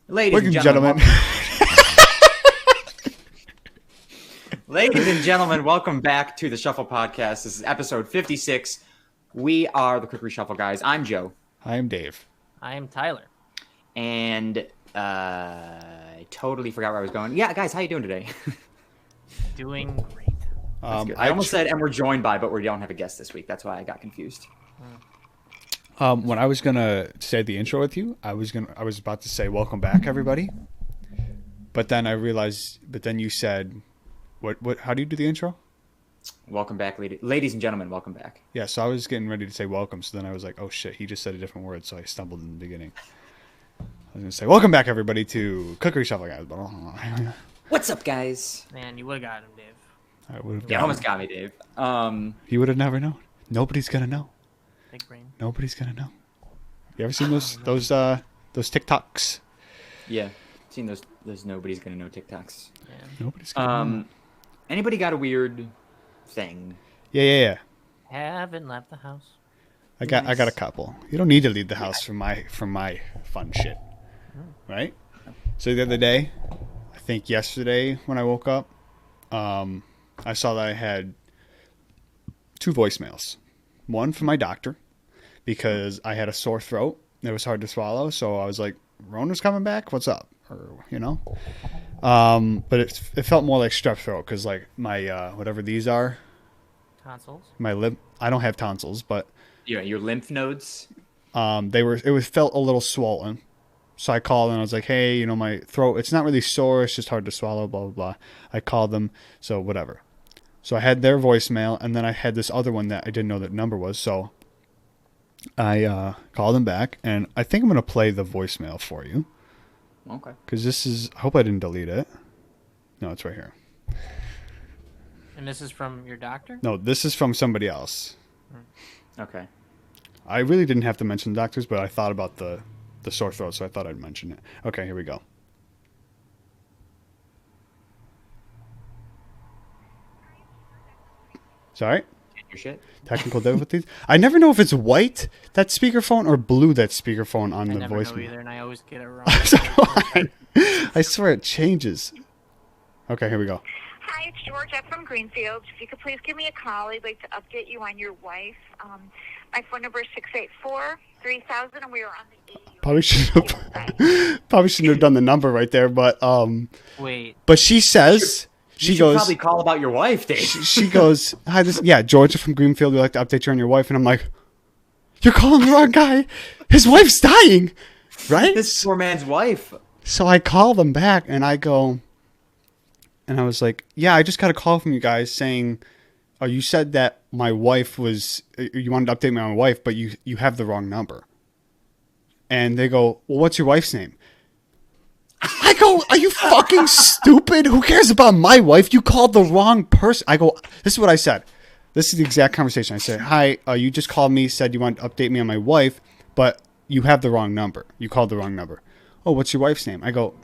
Ladies and gentlemen. Ladies and gentlemen, welcome back to the Shuffle Podcast. This is episode 56. We are the Quick Reshuffle guys. I'm Joe. I am Dave. I am Tyler. And I totally forgot where I was going. Yeah, guys, how you doing today? Doing great. I almost said, and we're joined by, but we don't have a guest this week. That's why I got confused. When I was gonna say the intro with you, I was about to say welcome back, everybody. But then I realized. But then you said, "What? How do you do the intro?" Welcome back, ladies and gentlemen. Welcome back. Yeah, so I was getting ready to say welcome. So then I was like, "Oh shit!" He just said a different word, so I stumbled in the beginning. I was gonna say, "Welcome back, everybody, to Cookery Shuffle, guys." What's up, guys? Man, you would have got him, Dave. I would have. You almost got me, Dave. You would have never known. Nobody's gonna know. Big brain. Nobody's gonna know. You ever seen those TikToks? Yeah, seen those nobody's gonna know TikToks. Yeah. Nobody's gonna know. Anybody got a weird thing? Yeah. Haven't left the house. I got a couple. You don't need to leave the house for my fun shit, right? So the other day, I think yesterday when I woke up, I saw that I had 2 voicemails. One from my doctor because I had a sore throat. It was hard to swallow, so I was like, "Rona's coming back. What's up?" Or but it felt more like strep throat because like my whatever these are, Tonsils. my lip. I don't have tonsils, but Yeah, your lymph nodes. it felt a little swollen. So I called and I was like, "Hey, my throat, it's not really sore, it's just hard to swallow, blah blah blah." I called them, so whatever. So I had their voicemail, and then I had this other one that I didn't know that number was, so I called them back, and I think I'm going to play the voicemail for you. Okay. Because I hope I didn't delete it. No, it's right here. And this is from your doctor? No, this is from somebody else. Okay. I really didn't have to mention doctors, but I thought about the sore throat, so I thought I'd mention it. Okay, here we go. Sorry? Your shit. Technical difficulties. I never know if it's white, that speakerphone, or blue, that speakerphone on I the never voicemail. know either, and I always get it wrong. I swear it changes. Okay, here we go. Hi, it's Georgia from Greenfield. If you could please give me a call, I'd like to update you on your wife. My phone number is 684-3000, and we are on the 80. Probably shouldn't have done the number right there, but Wait. But she says You should goes probably call about your wife, Dave. she goes, "Hi, Georgia from Greenfield. We'd like to update you on your wife." And I'm like, "You're calling the wrong guy. His wife's dying, right?" This poor man's wife. So I call them back and I go, and I was like, "Yeah, I just got a call from you guys saying, oh, you said that my wife was, you wanted to update me on my wife, but you have the wrong number." And they go, "Well, what's your wife's name?" I go, "Are you fucking stupid? Who cares about my wife? You called the wrong person." I go, this is what I said. This is the exact conversation. I said, "Hi, you just called me, said you want to update me on my wife, but you have the wrong number. You called the wrong number." "Oh, what's your wife's name?" I go,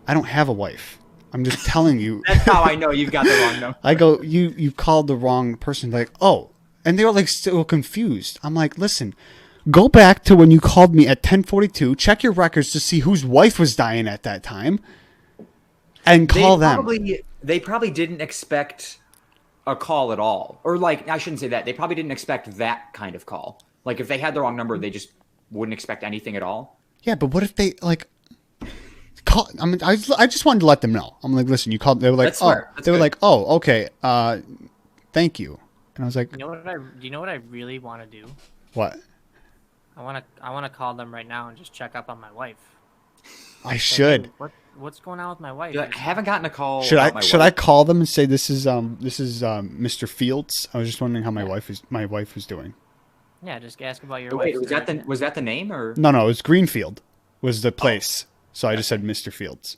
"I don't have a wife. I'm just telling you." That's how I know you've got the wrong number. I go, you called the wrong person. Like, "Oh," and they were like still confused. I'm like, "Listen, go back to when you called me at 10:42. Check your records to see whose wife was dying at that time, and call them." They probably didn't expect a call at all, or like I shouldn't say that. They probably didn't expect that kind of call. Like if they had the wrong number, they just wouldn't expect anything at all. Yeah, but what if they like call? I mean, I just wanted to let them know. I'm like, "Listen, you called." They were like, That's smart. That's they were good. like, "Oh, okay. Thank you." And I was like, Do you know what I really want to do? "What?" I want to call them right now and just check up on my wife. I should. What's going on with my wife? I haven't gotten a call. Should about my I wife. call them and say this is Mr. Fields? I was just wondering how my wife was doing. Yeah, just ask about your Wait, wife. was that the name or? No, it was Greenfield was the place. So I just said Mr. Fields.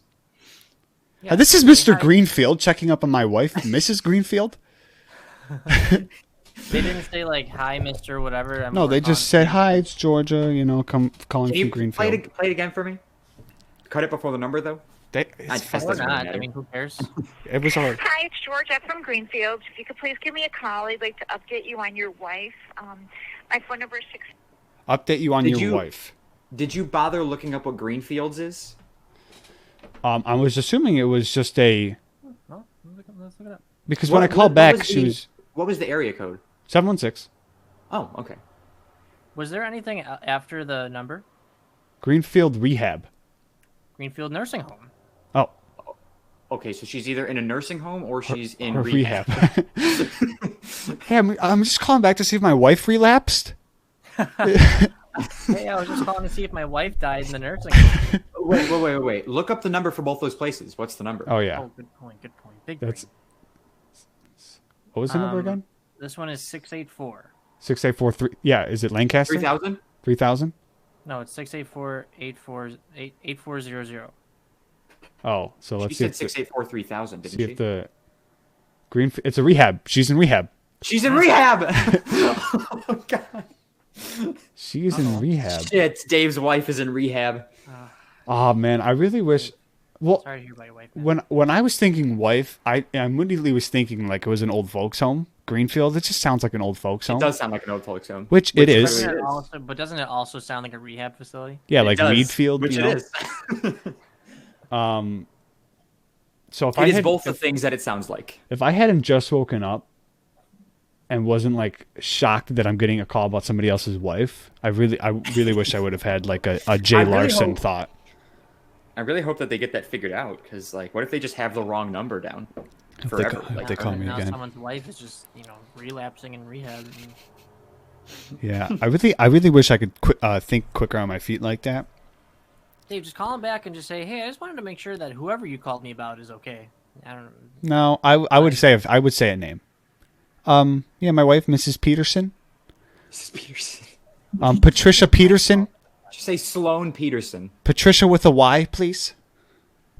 Yeah, This is say Mr. hi. Greenfield checking up on my wife, Mrs. Greenfield. They didn't say like, "Hi, Mister," whatever. No, they just said, "Hi, it's Georgia. Calling Can you from play Greenfield." it again for me? Cut it before the number though. It's I- fine. Or doesn't really not. matter. I mean, who cares? It was hard. Hi, it's Georgia from Greenfield. If you could please give me a call, I'd like to update you on your wife. My phone number is 6. Update you on Did your you- wife. Did you bother looking up what Greenfields is? I was assuming it was just a Well, let's look it up. because when I called back, she was What was the area code? 716 Oh, okay. Was there anything after the number? Greenfield Rehab. Greenfield Nursing Home. Oh, Okay, so she's either in a nursing home or she's in or rehab. Hey, I'm just calling back to see if my wife relapsed. Hey, I was just calling to see if my wife died in the nursing home. Wait. Look up the number for both those places. What's the number? Oh yeah, Oh, good point. Good point. Big that's. brain. What was the number again? This one is 684. 6843. Yeah, is it Lancaster? 3,000? 3000. No, it's 684-8400. Oh, so She let's see said if the, 684 3000, didn't see she? if the green. It's a rehab. She's in rehab. She's in rehab! Oh, God. She's in rehab. Shit, Dave's wife is in rehab. Oh man, I really wish. Well, Sorry to hear about your wife. Man. when I was thinking wife, I immediately was thinking like it was an old folks home. Greenfield. It just sounds like an old folks home. It does sound like an old folks home. Which it is. really Doesn't it is. also, but doesn't it also sound like a rehab facility? Yeah, It like does, Weedfield. which you it know? is. So if It I is had, both the things that it sounds like. if I hadn't just woken up and wasn't like shocked that I'm getting a call about somebody else's wife, I really wish I would have had like a Jay I really Larson hope- thought. I really hope that they get that figured out, because, like, what if they just have the wrong number down forever? if Like, they call And me now again. someone's wife is just, relapsing in rehab. And Yeah, I really wish I could think quicker on my feet like that. Dave, just call him back and just say, hey, I just wanted to make sure that whoever you called me about is okay. I don't No, I would say a name. Yeah, my wife, Mrs. Peterson. Mrs. Peterson. Patricia Peterson. Just say Sloane Peterson. Patricia with a Y, please.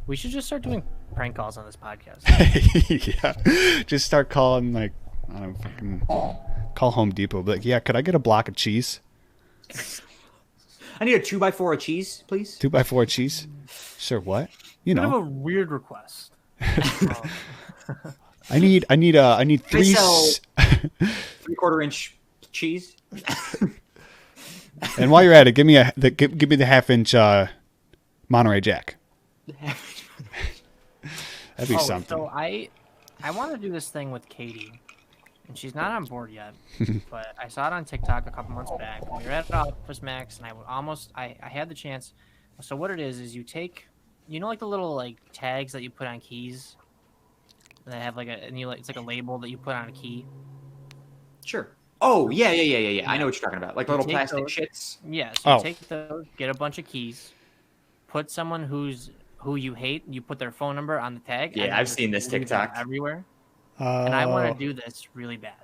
We should just start doing prank calls on this podcast. Yeah, just start calling like I don't know, fucking call Home Depot. But like, yeah, could I get a block of cheese? I need a 2x4 of cheese, please. 2x4 cheese. Sure, what? You Kind of a know, weird request. I need three. sell- 3/4 inch cheese. And while you're at it, give me give me the half-inch Monterey Jack. That'd be something. So I want to do this thing with Katie, and she's not on board yet. But I saw it on TikTok a couple months back. We were at Office Max, and I had the chance. So what it is you take, like the little like tags that you put on keys, that have like it's like a label that you put on a key. Sure. Oh, yeah. I know what you're talking about. Like little take plastic those- shits. Yeah. So you Oh. take those, get a bunch of keys, put someone who you hate, you put their phone number on the tag. Yeah, and then I've just seen this leave them TikTok. everywhere. And I Oh. want to do this really bad.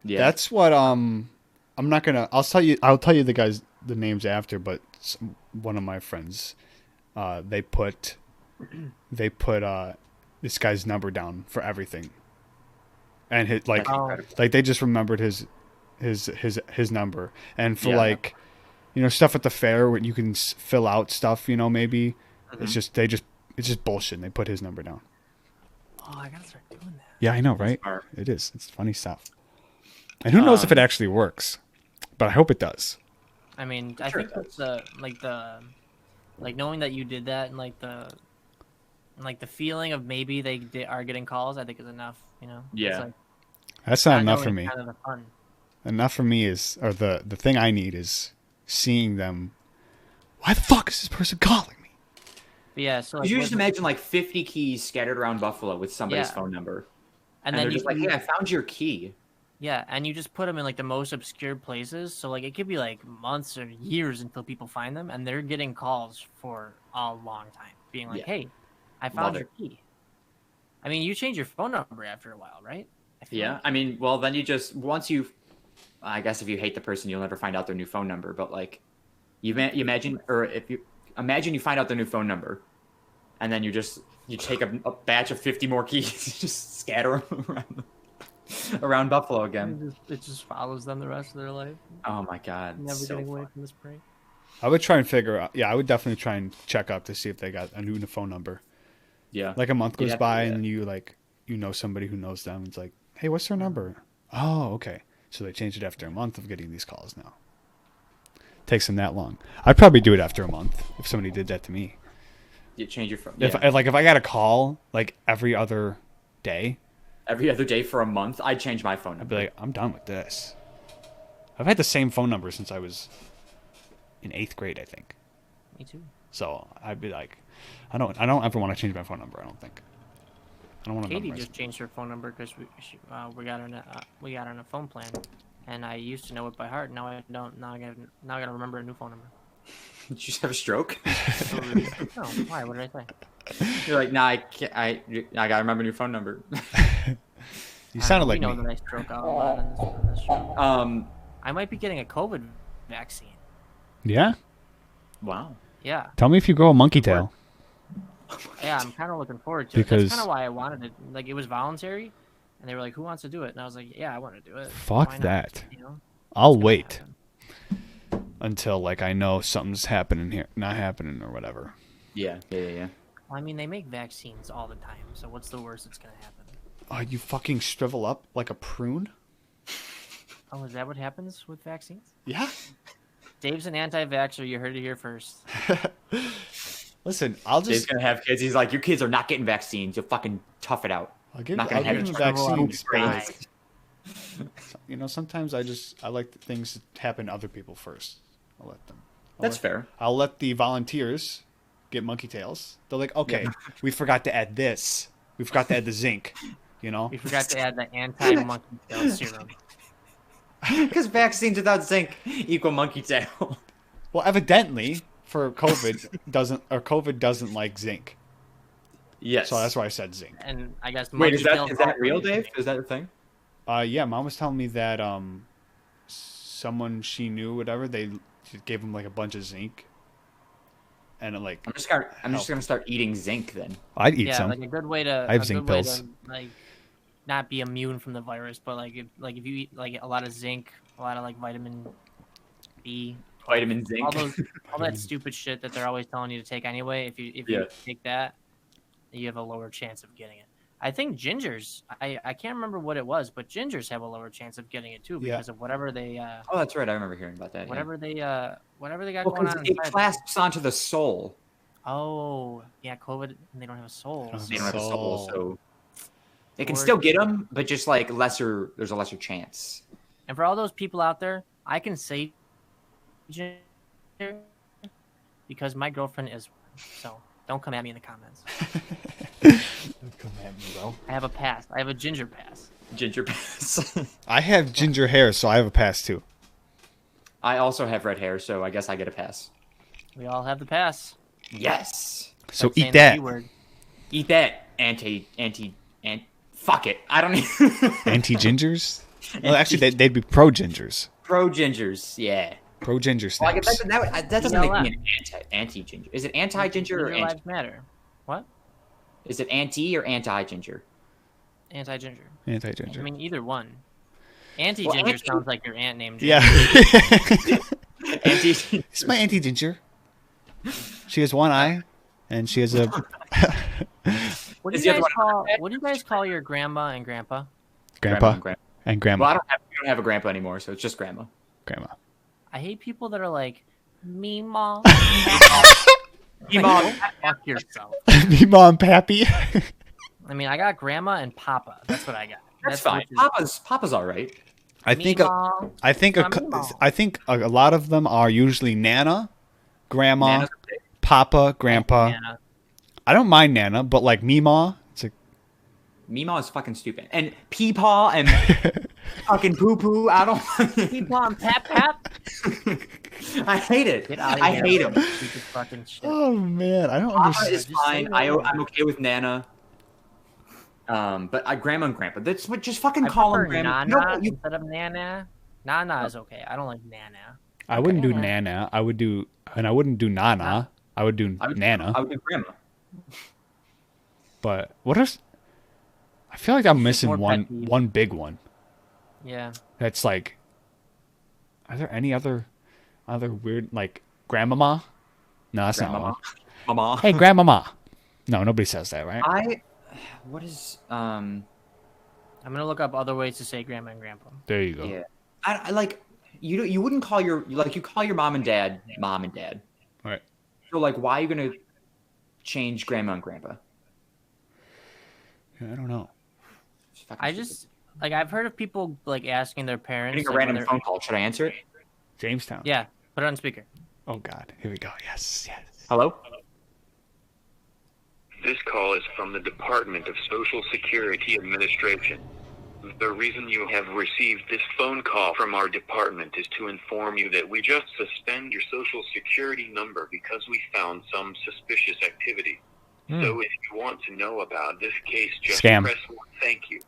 Yeah. That's what I'm not gonna. I'll tell you the names after. But one of my friends, they put this guy's number down for everything, and his like That's incredible. like they just remembered his number, and for Yeah. like stuff at the fair where you can fill out stuff, maybe it's just it's just bullshit. And they put his number down. Oh, I gotta start doing that. Yeah, I know, right? Smart. It is. It's funny stuff. And who knows if it actually works, but I hope it does. I mean, I Sure think it that's like knowing that you did that and like the feeling of maybe are getting calls. I think is enough. It's Yeah. like, That's not enough knowing for is me. Kind of the fun. Enough for me is, or the thing I need is seeing them. Why the fuck is this person calling me? But yeah. So like, Could you what- just imagine like 50 keys scattered around Buffalo with somebody's Yeah. phone number? and And then they're you just like, hey, I found your key. yeah, and you just put them in like the most obscure places. So like it could be like months or years until people find them, and they're getting calls for a long time, being like, Yeah. "Hey, I Love found it. your key." I mean, you change your phone number after a while, right? I feel Yeah. like. I mean, well, then I guess if you hate the person, you'll never find out their new phone number. But like, you imagine you find out their new phone number, and then you take a batch of 50 more keys, just scatter them around Buffalo again. It just follows them the rest of their life. Oh my God. Never so getting away fun. from this prank. I would try and figure out. Yeah, I would definitely try and check up to see if they got a new phone number. Yeah. Like a month You'd goes have to by do and that. you know somebody who knows them. It's like, hey, what's their number? Oh, okay. So they changed it after a month of getting these calls now. Takes them that long. I'd probably do it after a month if somebody did that to me. You change your phone. If I got a call like every other day, Every other day for a month, I'd change my phone I'd number. be like, I'm done with this. I've had the same phone number since I was in 8th grade, I think. Me too. So I'd be like, I don't ever want to change my phone number. I don't think. I don't want to. Katie just changed her phone number because we got her on a phone plan, and I used to know it by heart. Now I don't. Now I gotta remember a new phone number. Did you just have a stroke? No, why? What did I say? You're like, nah, I can't. I gotta remember your phone number. You sounded like we know me. that I stroke out a lot on this show. I might be getting a COVID vaccine. Yeah. Wow. Yeah, Tell me if you grow a monkey tail. yeah. I'm kind of looking forward to it. Because- That's kind of why I wanted it. Like it was voluntary, and they were like, "Who wants to do it?" And I was like, "Yeah, I want to do it." Fuck Why not? that. You know? I'll It's gonna wait happen. until like I know something's happening here, not happening or whatever. Yeah. Well, I mean, they make vaccines all the time, so what's the worst that's gonna happen? Oh, you fucking shrivel up like a prune? Oh, is that what happens with vaccines? Yeah. Dave's an anti-vaxxer. You heard it here first. Listen, I'll Dave's just gonna have kids. He's like, your kids are not getting vaccines. You'll fucking tough it out. I'll give Not gonna have them it. vaccines. Right. You know, sometimes I like things to happen to other people first. I'll let them. That's fair. I'll let the volunteers get monkey tails. They're like, okay, we forgot to add this. We forgot to add the zinc. You know. We forgot to add the anti-monkey tail serum. Because vaccines without zinc equal monkey tail. Well, evidently, for COVID doesn't like zinc. Yes. So that's why I said zinc. And I guess Wait, monkey tails is that also real, use Dave? zinc. Is that a thing? Yeah, Mom was telling me that someone she knew, whatever, she gave him like a bunch of zinc, and it like I'm just gonna start eating zinc then. I'd eat Yeah, some. like a good way to. I have a zinc good way pills. to, like, not be immune from the virus, but like if you eat like a lot of zinc, a lot of like vitamin B, Vitamin zinc. all that stupid shit that they're always telling you to take anyway. If you Yeah. take that, you have a lower chance of getting it. I think gingers. I can't remember what it was, but gingers have a lower chance of getting it too Yeah. because of whatever they Oh, that's right. I remember hearing about that. whatever they got Well, going 'cause on it inside. clasps onto the soul. Oh, yeah, COVID. And they don't have a soul. Oh, They don't have a soul, Soul. so they can Lord. still get them, but just like lesser. There's a lesser chance. And for all those people out there, I can say ginger because my girlfriend is one. So don't come at me in the comments. Come at me, bro. I have a pass. I have a ginger pass. Ginger pass. I have ginger hair, so I have a pass too. I also have red hair, so I guess I get a pass. We all have the pass. Yes. So Like saying eat the that. G word. Eat that, and fuck it. I don't even. Anti gingers? Well, actually, they'd be pro gingers. Pro gingers, yeah. Pro ginger Well, I snaps. guess that doesn't make BLM. me an anti ginger. Is it anti ginger or Ginger anti? lives matter. What? Is it anti or anti ginger? Anti ginger. Anti I ginger. mean, either one. Anti ginger anti- sounds like your aunt named Ginger. Yeah. Anti. It's my anti ginger. She has one eye, and she has a. What do Is you the other guys one- call? What do you guys call your grandma and grandpa? Grandpa Grandma. and grandma. Well, we don't have a grandpa anymore, so it's just grandma. Grandma. I hate people that are like, me mom. Mom. Fuck yourself. Me mom, pappy. I mean, I got grandma and papa. That's what I got. That's fine. which is- Papa's all right. I me think. mom. I think. Meemaw. I think a lot of them are usually Nana, Grandma, Nana's okay. Papa, Grandpa. Nana. I don't mind Nana, but like Meemaw, it's like Meemaw is fucking stupid. And Peepaw and fucking Poo Poo. I don't. Me mom, pap pap. I hate it. Get out of I here. hate him. Stupid fucking shit. oh man, I don't Papa understand. is Just say fine. no. I'm okay with Nana. But grandma and grandpa. That's what. Just fucking I call them prefer grandma. Nana No, you. instead of Nana. Nana is okay. I don't like Nana. I wouldn't do Okay. Nana. I would do, and I wouldn't do Nana. I would do I would, Nana. I would do grandma. But what is? I feel like I'm missing more one pet peeve. one big one. Yeah. That's like. Are there any other weird like grandmama? No, that's not Grandmama. one. Mama. Hey, grandmama. No, nobody says that, right? What is I'm gonna look up other ways to say grandma and grandpa. There you go. Yeah. I like you wouldn't call your you call your mom and dad. Right. So like why are you gonna change grandma and grandpa? Yeah, I don't know. It's fucking I stupid. just like I've heard of people like asking their parents. Getting a Like, random whether, phone call. Should I answer it? Jamestown. yeah, put it on speaker. Oh God. Here we go. Yes. Hello? This call is from the Department of Social Security Administration. The reason you have received this phone call from our department is to inform you that we just suspend your Social Security number because we found some suspicious activity. So if you want to know about this case, just Scam. press 1. Thank you.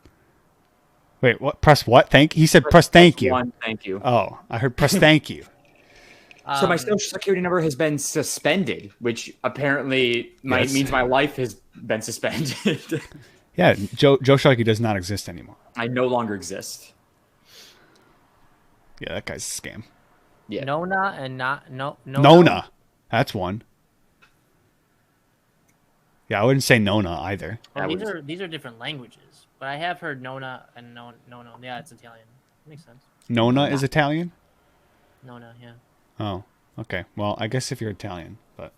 Wait, what? Press what? He said press thank you. One, thank you. Oh, I heard press thank you. So my social security number has been suspended, which apparently means my life has been suspended. Yeah, Joe Sharkey does not exist anymore. I no longer exist. Yeah, that guy's a scam. Yeah. Nona and not no Nona. That's one. Yeah, I wouldn't say Nona either. Well, I these are different languages, but I have heard Nona and no. Yeah, it's Italian. Makes sense. Nona is Italian? Nona, yeah. Oh, okay. Well, I guess if you're Italian, but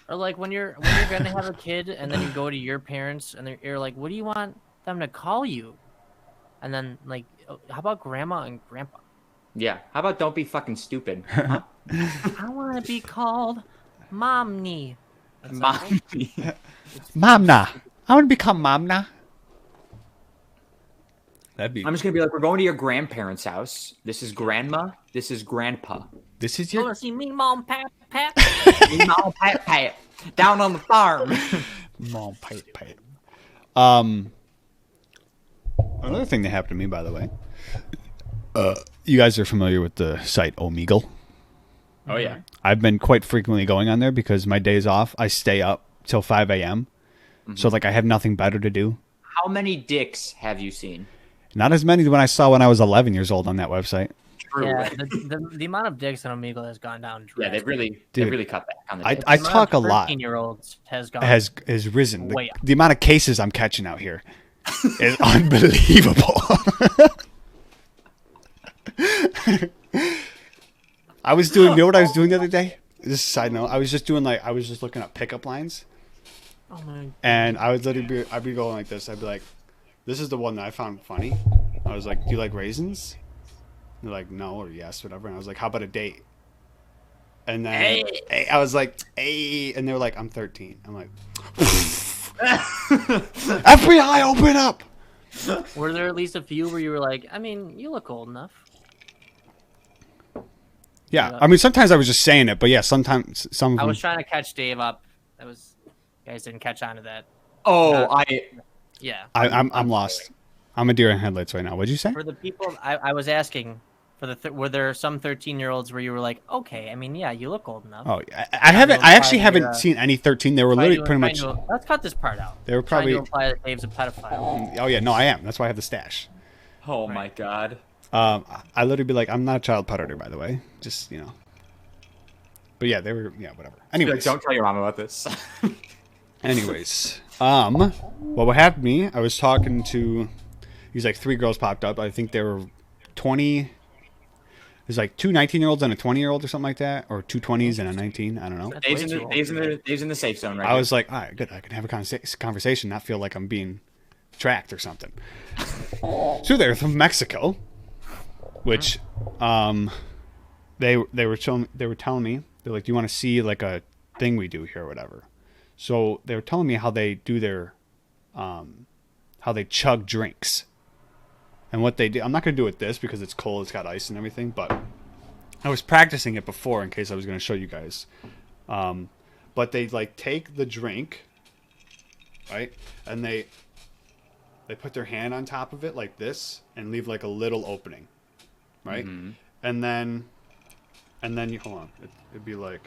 Or like when you're gonna have a kid and then you go to your parents and you're like, what do you want them to call you? And then like, how about grandma and grandpa? Yeah. How about don't be fucking stupid? I want to be called momney. Mom. Momna. I want to become Momna. That'd be. I'm just gonna be like, we're going to your grandparents' house. This is grandma. This is grandpa. This is You your want to see me, mom, pap, pap? Mom, pat, pat, down on the farm. mom pipe. Another thing that happened to me, by the way. You guys are familiar with the site Omegle. Oh yeah. I've been quite frequently going on there because my days off, I stay up till 5 a.m. So like I have nothing better to do. How many dicks have you seen? Not as many as when I saw when I was 11 years old on that website. True. Yeah, the amount of dicks on Omegle has gone down. Yeah, they've really cut back on the dicks. I talk a lot. 13-year-olds has gone. Has risen. Way up. The amount of cases I'm catching out here is unbelievable. I was doing. You know what I was doing the other day? This is a side note. I was just looking up pickup lines, Oh my. and I'd be going like this. I'd be like, "This is the one that I found funny." I was like, "Do you like raisins?" And they're like, "No," or "Yes," whatever. And I was like, "How about a date?" And then I was like, "Hey," and they were like, "I'm 13." I'm like, FBI, open up! Were there at least a few where you were like, I mean, you look old enough? Yeah, I mean, sometimes I was just saying it, but yeah, sometimes some of I them. was trying to catch Dave up. You guys didn't catch on to that. Oh, Yeah. I'm lost. I'm a deer in headlights right now. What'd you say? For the people, I was asking, were there some 13-year-olds where you were like, okay, I mean, yeah, you look old enough. Oh, I haven't. I actually Trying to, haven't seen any 13. They were literally pretty much. Let's cut this part out. They were probably. Trying to imply that Dave's a pedophile. Oh yeah, no, I am. That's why I have the stash. oh my god. I literally be like, I'm not a child predator, by the way. Just But yeah, they were. Yeah, whatever. Anyways, Don't tell your mom about this. Anyways, what happened to me? I was talking to. These like 3 girls popped up. I think they were 20. There's like 2 19-year-olds and a 20-year-old or something like that, or 2 20s and a 19. I don't know. That's Dave's way too old. in the safe zone right I was like, all right, good. I can have a conversation, not feel like I'm being tracked or something. So they're from Mexico, which they were telling me, they're like, do you want to see like a thing we do here or whatever? So they were telling me how they do their how they chug drinks. And what they do, I'm not going to do it this because it's cold, it's got ice and everything, but I was practicing it before in case I was going to show you guys. But they like take the drink, right? And they put their hand on top of it like this and leave like a little opening, right? Mm-hmm. And then you hold on. It'd be like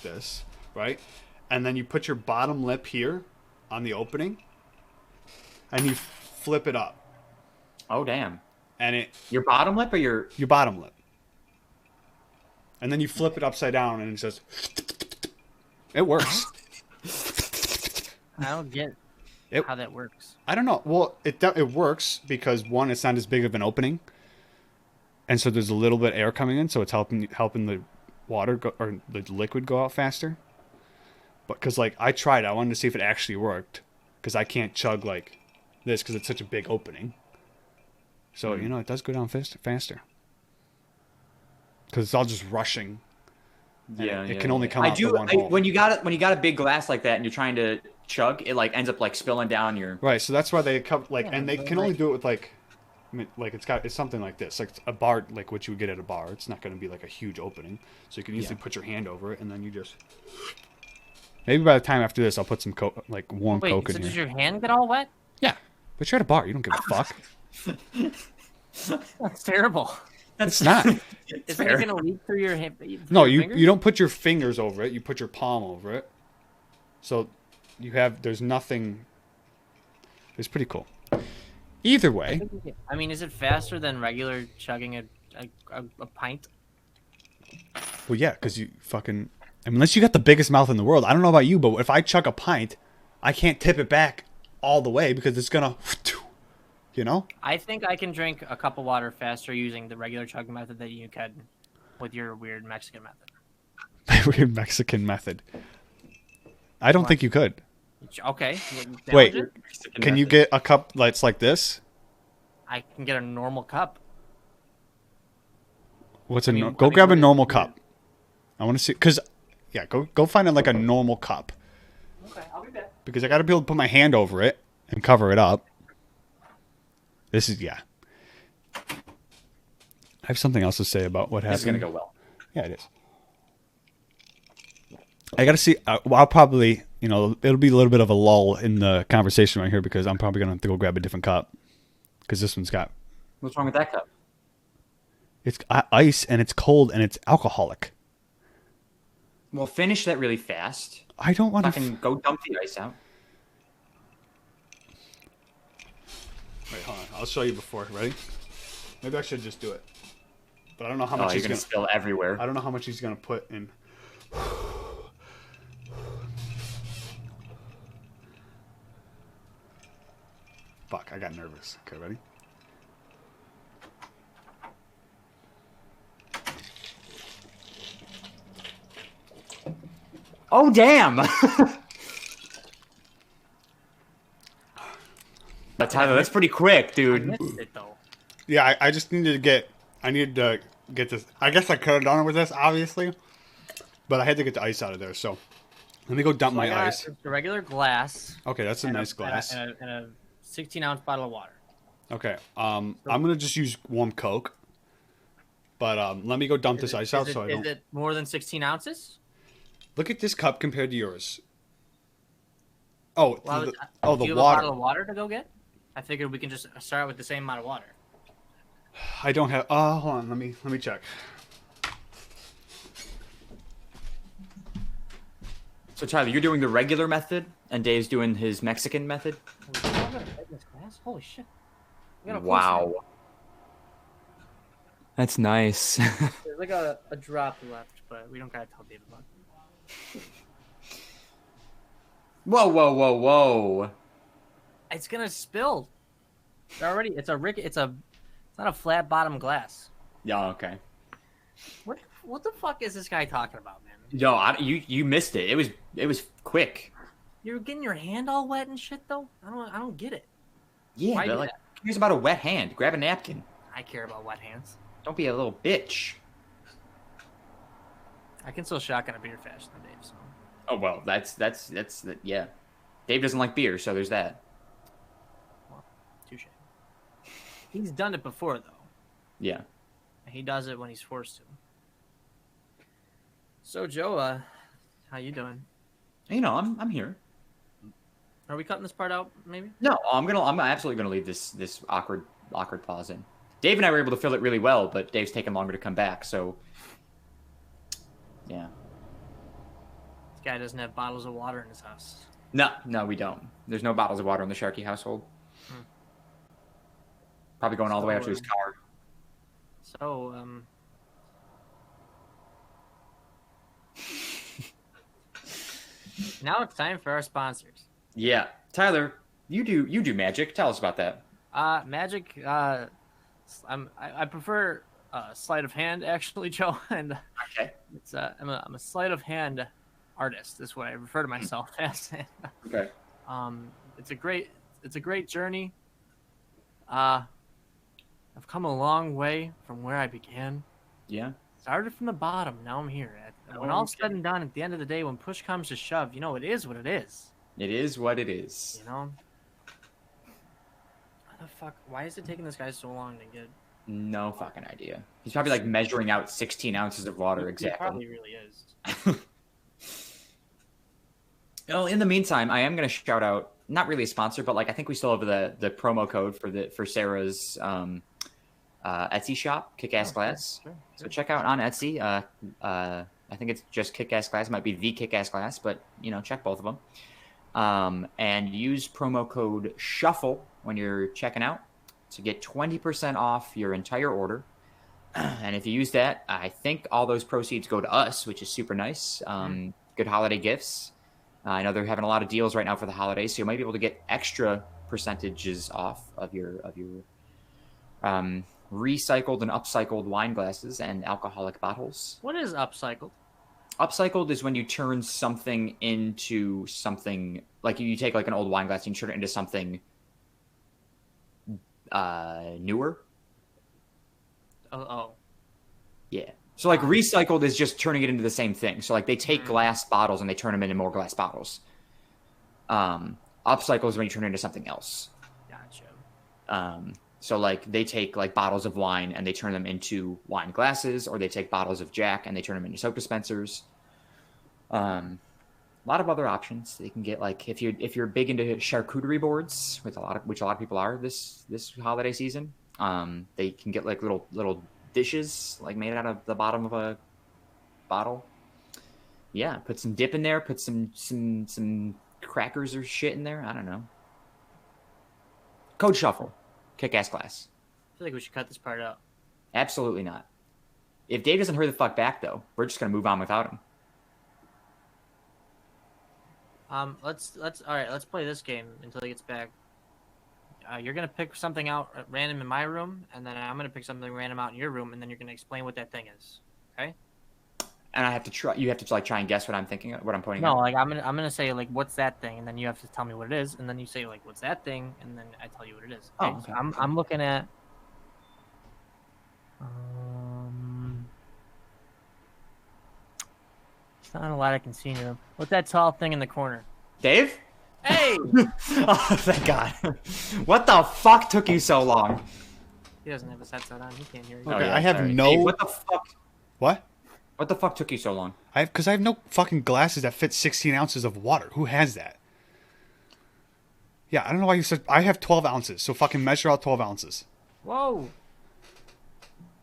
this, right? And then you put your bottom lip here on the opening and you flip it up. Oh damn. And Your bottom lip or your bottom lip. And then you flip it upside down and it just it works. I don't get how that works. I don't know. Well, it works because one, it's not as big of an opening, and so there's a little bit of air coming in, so it's helping the water go, or the liquid go out faster. But because like I tried, I wanted to see if it actually worked. Because I can't chug like this because it's such a big opening. So it does go down faster. Because it's all just rushing. And it can only come out the one hole. When you got a big glass like that and you're trying to chug, it like ends up like spilling down your. Right, so that's why they come like, Yeah, and they can only do it with like, I mean, like it's something like this, like a bar, like what you would get at a bar. It's not going to be like a huge opening, so you can easily put your hand over it, and then you just. Maybe by the time after this, I'll put some warm Wait, Coke so in does here. your hand get all wet? Yeah, but you're at a bar. You don't give a fuck. That's terrible. It's not. Isn't it gonna leak through your hand? No, you don't put your fingers over it. You put your palm over it. So there's nothing. It's pretty cool. Either way. I mean, is it faster than regular chugging a pint? Well, yeah, because you fucking. Unless you got the biggest mouth in the world. I don't know about you, but if I chug a pint, I can't tip it back all the way because it's gonna. You know? I think I can drink a cup of water faster using the regular chugging method than you can with your weird Mexican method. Weird Mexican method. I don't think you could. Okay. Wait, it? can you get a cup that's like this? I can get a normal cup. Go grab a normal cup. I want to see, cause yeah, go find it like a normal cup. Okay, I'll be back. Because I got to be able to put my hand over it and cover it up. This is I have something else to say about what happened. This is gonna go well. Yeah, it is. I got to see. I'll probably, it'll be a little bit of a lull in the conversation right here because I'm probably gonna have to go grab a different cup because this one's got. What's wrong with that cup? It's ice and it's cold and it's alcoholic. Well, finish that really fast. I don't want to go dump the ice out. Wait, hold on. I'll show you before. Ready? Maybe I should just do it. But I don't know how much he's gonna spill everywhere. I don't know how much he's gonna put in. Fuck! I got nervous. Okay, ready? Oh damn! But Tyler, that's pretty quick, I dude. missed it though. Yeah, I just needed to get. I needed to get this. I guess I could have done it with this, obviously, but I had to get the ice out of there. So let me go dump my ice. Just a regular glass. Okay, that's a nice glass. And a 16-ounce bottle of water. Okay, I'm gonna just use warm Coke. But let me go dump this ice out so I don't. Is it more than 16 ounces? Look at this cup compared to yours. Oh, Well, the do you have water. a bottle of water to go get? I figured we can just start with the same amount of water. I don't have. Hold on. Let me check. So Tyler, you're doing the regular method, and Dave's doing his Mexican method. Holy shit! We got a Wow. That's nice. There's like a drop left, but we don't gotta tell Dave about it. Whoa, whoa, whoa, whoa. It's gonna spill. It's not a flat bottom glass. Yeah, okay. What the fuck is this guy talking about, man? Yo, you missed it. It was quick. You're getting your hand all wet and shit though? I don't get it. Yeah, Why but do like, that? here's about a wet hand. Grab a napkin. I care about wet hands. Don't be a little bitch. I can still shotgun a beer faster than Dave, so. Oh well, that's yeah. Dave doesn't like beer, so there's that. Well, touche. He's done it before though. Yeah. He does it when he's forced to. So Joe, how you doing? I'm here. Are we cutting this part out, maybe? No, I'm absolutely gonna leave this awkward pause in. Dave and I were able to fill it really well, but Dave's taken longer to come back, so yeah. This guy doesn't have bottles of water in his house. No, we don't. There's no bottles of water in the Sharky household. Probably going all the way up to his car. So, now it's time for our sponsors. Yeah, Tyler, you do magic. Tell us about that. Magic. I prefer sleight of hand actually, Joe, and Okay. it's I'm a sleight of hand artist. Is what I refer to myself as. Okay. It's a great journey. I've come a long way from where I began. Yeah. Started from the bottom. Now I'm here. When all's said and done, at the end of the day, when push comes to shove, it is what it is. It is what it is. Why the fuck? Why is it taking this guy so long to get? No fucking idea. He's probably like measuring out 16 ounces of water exactly. He probably really is. Well, in the meantime, I am going to shout out, not really a sponsor, but like I think we still have the promo code for Sarah's Etsy shop, Kick-Ass Glass. Sure. So check out on Etsy. I think it's just Kick-Ass Glass. It might be the Kick-Ass Glass, but check both of them. And use promo code SHUFFLE when you're checking out to get 20% off your entire order. And if you use that, I think all those proceeds go to us, which is super nice. Good holiday gifts. I know they're having a lot of deals right now for the holidays, so you might be able to get extra percentages off of your recycled and upcycled wine glasses and alcoholic bottles. What is upcycled? Upcycled is when you turn something into something, like you take like an old wine glass and you turn it into something newer. Oh. Yeah. So like recycled is just turning it into the same thing. So like they take glass bottles and they turn them into more glass bottles. Upcycle is when you turn it into something else. Gotcha. So like they take like bottles of wine and they turn them into wine glasses, or they take bottles of Jack and they turn them into soap dispensers. A lot of other options they can get. Like if you're big into charcuterie boards, which a lot of people are this holiday season, they can get like little dishes like made out of the bottom of a bottle. Yeah, put some dip in there, put some crackers or shit in there. I don't know. Code Shuffle. Kick-Ass Glass. I feel like we should cut this part out. Absolutely not. If Dave doesn't hurry the fuck back, though, we're just gonna move on without him. Let's play this game until he gets back. You're gonna pick something out at random in my room, and then I'm gonna pick something random out in your room, and then you're gonna explain what that thing is. Okay? And I have to try. You have to like try and guess what I'm thinking, what I'm pointing No, at. like I'm gonna say like what's that thing, and then you have to tell me what it is, and then you say like what's that thing, and then I tell you what it is. Okay? Oh, okay. So I'm looking at. It's not a lot I can see in your room. What's that tall thing in the corner? Dave? Hey! Oh, thank God. What the fuck took you so long? He doesn't have his headset on. He can't hear you. Okay, yeah, I have sorry. no. Dave, what the fuck? What? What the fuck took you so long? Because I have no fucking glasses that fit 16 ounces of water. Who has that? Yeah, I don't know why you said I have 12 ounces. So fucking measure out 12 ounces. Whoa!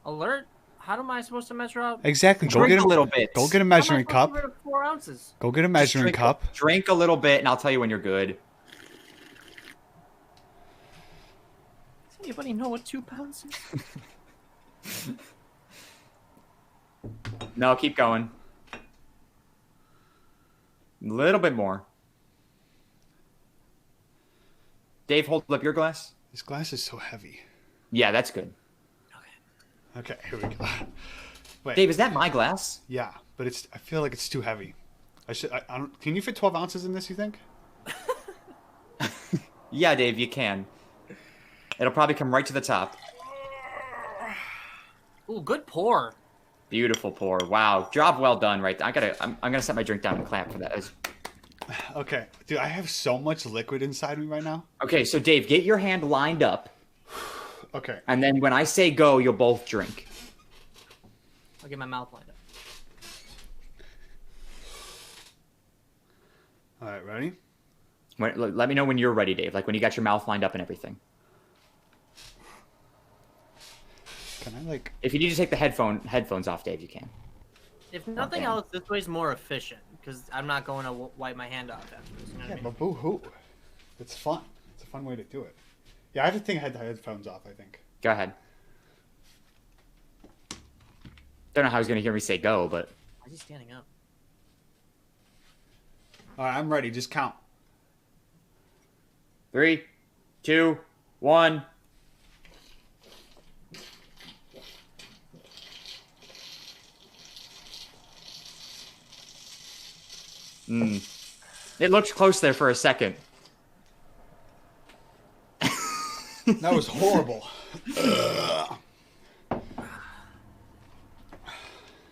Alert! How am I supposed to measure out? Exactly. Go Drink get a little bit. Go get a How am I measuring supposed to cup. get rid of 4 ounces? Go get a Just measuring cup. Drink a little bit, and I'll tell you when you're good. Does anybody know what 2 pounds is? No, keep going. A little bit more. Dave, hold up your glass. This glass is so heavy. Yeah, that's good. Okay, here we go. Wait. Dave, is that my glass? Yeah, but it's. I feel like it's too heavy. I don't. Can you fit 12 ounces in this? You think? Yeah, Dave, you can. It'll probably come right to the top. Ooh, good pour. Beautiful pour. Wow, job well done. Right, I'm gonna set my drink down and clap for that. Okay, dude, I have so much liquid inside me right now. Okay, so Dave, get your hand lined up, Okay. and then when I say go, you'll both drink. I'll get my mouth lined up. All right, ready? Let me know when you're ready, Dave. Like when you got your mouth lined up and everything. Can I like? If you need to take the headphones off, Dave, you can. If nothing damn. else, this way's more efficient because I'm not going to wipe my hand off after this. You know what I Yeah, mean? but boo hoo. It's fun. It's a fun way to do it. Yeah, I have to think I had the headphones off. I think. Go ahead. Don't know how he's gonna hear me say go, but Why is he standing up? All right, I'm ready. Just count. 3, 2, 1. It looked close there for a second. That was horrible.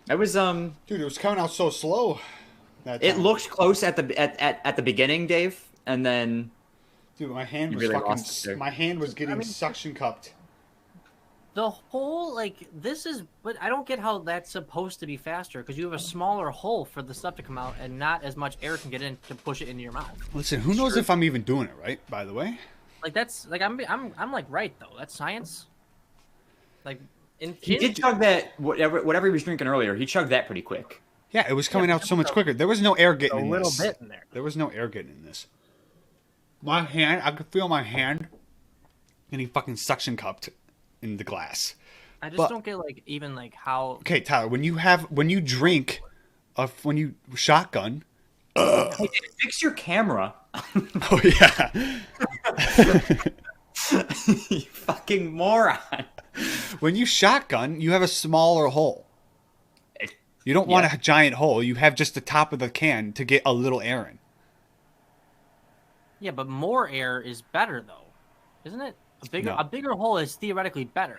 It was Dude, it was coming out so slow. It looked close at the beginning, Dave, and then Dude, my hand You was really fucking. lost it there. My hand was getting suction cupped. The hole, like, this is, but I don't get how that's supposed to be faster because you have a smaller hole for the stuff to come out and not as much air can get in to push it into your mouth. Listen, who knows if I'm even doing it right? By the way, Like that's like I'm like right though. That's science. Like he did chug that whatever he was drinking earlier. He chugged that pretty quick. yeah, it was coming out so much quicker. There was no air getting a in little this. bit in there. There was no air getting in this. My hand, I could feel my hand getting fucking suction cupped in the glass. I just But- don't get like even like how. Okay, Tyler, when you drink, when you shotgun. Fix your camera. Oh yeah. You fucking moron. When you shotgun, you have a smaller hole. You don't want a giant hole. You have just the top of the can to get a little air in. Yeah, but more air is better though, isn't it? No. A bigger hole is theoretically better.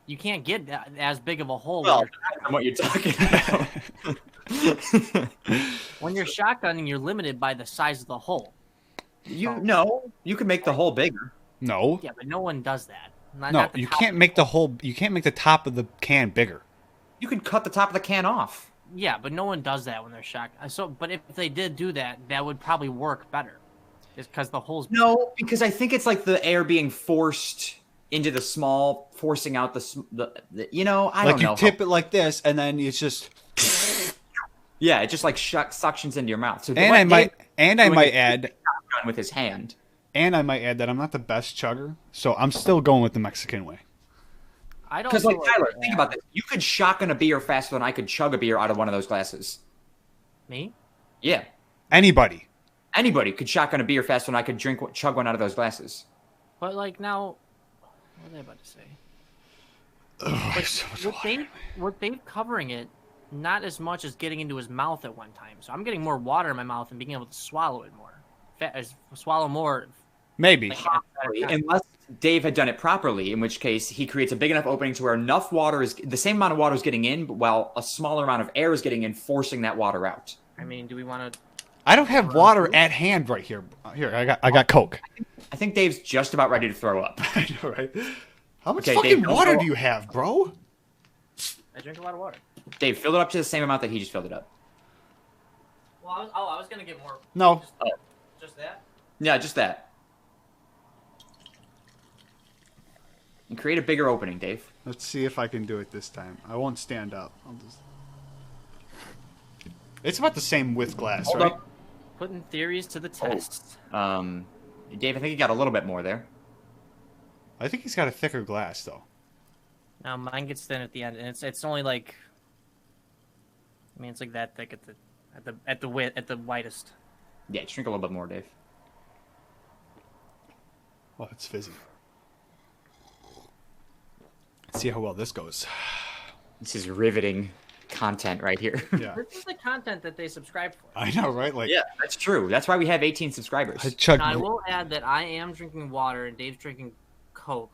You can't get as big of a hole Well, from what you're talking about. when you're shotgunning. You're limited by the size of the hole. You could make the hole bigger. No. Yeah, but no one does that. Not No, the you top can't of make the whole. You can't make the top of the can bigger. You could cut the top of the can off. Yeah, but no one does that when they're shotgun. So, but if they did do that, that would probably work better. It's because the hole's No, because I think it's like the air being forced into the small, forcing out the I Like don't know. you tip it like this, and then it's just. Yeah, it just like suctions into your mouth. So And what I might, Dave and I doing might is add, shotgun with his hand. and I might add that I'm not the best chugger, so I'm still going with the Mexican way. I don't. Because like feel Tyler, think about this. You could shotgun a beer faster than I could chug a beer out of one of those glasses. Me. Yeah, Anybody. anybody could shotgun a beer faster than I could chug one out of those glasses. But like now, what was I about to say? Ugh, But so much with water. Dave covering it, not as much as getting into his mouth at one time. So I'm getting more water in my mouth and being able to swallow it more. Swallow more. Maybe. Like, at a time. Unless Dave had done it properly, in which case he creates a big enough opening to where enough water is the same amount of water is getting in, but while a smaller amount of air is getting in, forcing that water out. I mean, do we want to? I don't have water at hand right here. Here, I got Coke. I think Dave's just about ready to throw up. I know, right? How much Okay, fucking Dave, don't water go- do you have, bro? I drink a lot of water. Dave, fill it up to the same amount that he just filled it up. Well, I was gonna get more. No. Just that. Yeah, just that. And create a bigger opening, Dave. Let's see if I can do it this time. I won't stand up. I'll just... It's about the same with glass, Hold right? up. Putting theories to the test. Dave, I think you got a little bit more there. I think he's got a thicker glass, though. Now mine gets thin at the end, and it's only like. I mean, it's like that thick at the widest. Yeah, just drink a little bit more, Dave. Oh, it's fizzy. Let's see how well this goes. This is riveting content right here. Yeah. This is the content that they subscribe for. I know, right? Like, Yeah, that's true. That's why we have 18 subscribers. I chugged. Now, I will add that I am drinking water and Dave's drinking Coke,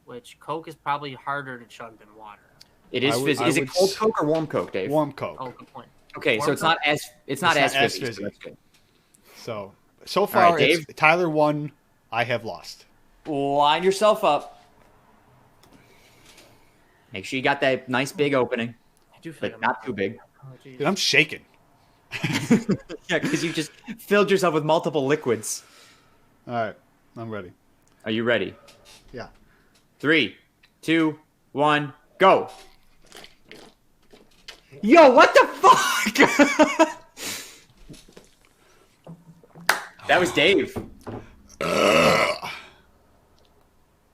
which Coke is probably harder to chug than water. It is I would- fizzy. I Is it would cold s- Coke or warm Coke, Dave? warm Coke. Oh, good point. Okay, so Warm it's not Coke? as It's not as fizzy. fizzy. So that's good. So far, right, it's Tyler won. I have lost. Line yourself up. Make sure you got that nice big opening, I do feel but like not too big. Oh, geez. Dude, I'm shaking. Yeah, because you just filled yourself with multiple liquids. All right, I'm ready. Are you ready? Yeah. 3, 2, 1, go. Yo, what the fuck? That was Dave. That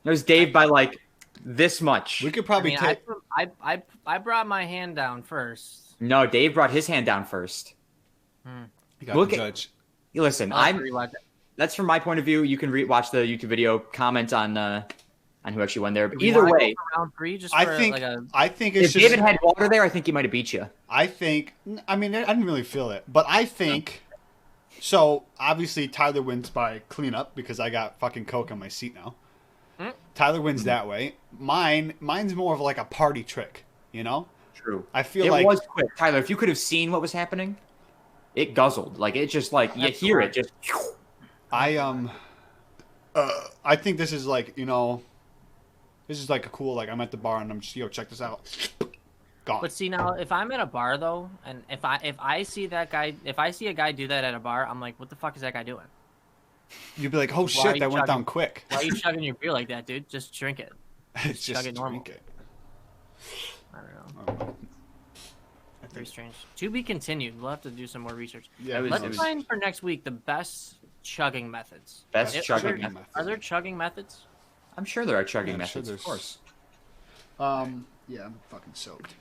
was Dave by like this much. We could I probably mean, take. I brought my hand down first. No, Dave brought his hand down first. You got look the at- judge. Listen, I'll have to rewatch it. that's from my point of view. You can watch the YouTube video, comment on on who actually won there. But Do we either wanna go way, for round 3 just for I think like a it's if just. David had water there, I think he might have beat you. I think. I mean, I didn't really feel it, but I think. So obviously Tyler wins by cleanup because I got fucking Coke on my seat now. Tyler wins that way. Mine's more of like a party trick, you know. True. I feel It like was quick, Tyler. If you could have seen what was happening, it guzzled. Like it just like you hear it just. I I think this is like, you know, this is like a cool, like I'm at the bar and I'm just, yo, check this out. Gone. But see now, if I'm at a bar though, and if I see that guy, if I see a guy do that at a bar, I'm like, what the fuck is that guy doing? You'd be like, oh Why are shit, you that went chugging? down quick. Why are you chugging your beer like that, dude? Just drink it. It's chug just it normal. drink it. I don't know. I don't know. I Very think, strange. To be continued. We'll have to do some more research. yeah, was- Let's it was- find for next week the best chugging methods. Best Are chugging there- method. Are there chugging methods? I'm sure there are chugging Yeah, I'm sure methods, of there's- course. yeah, I'm fucking soaked.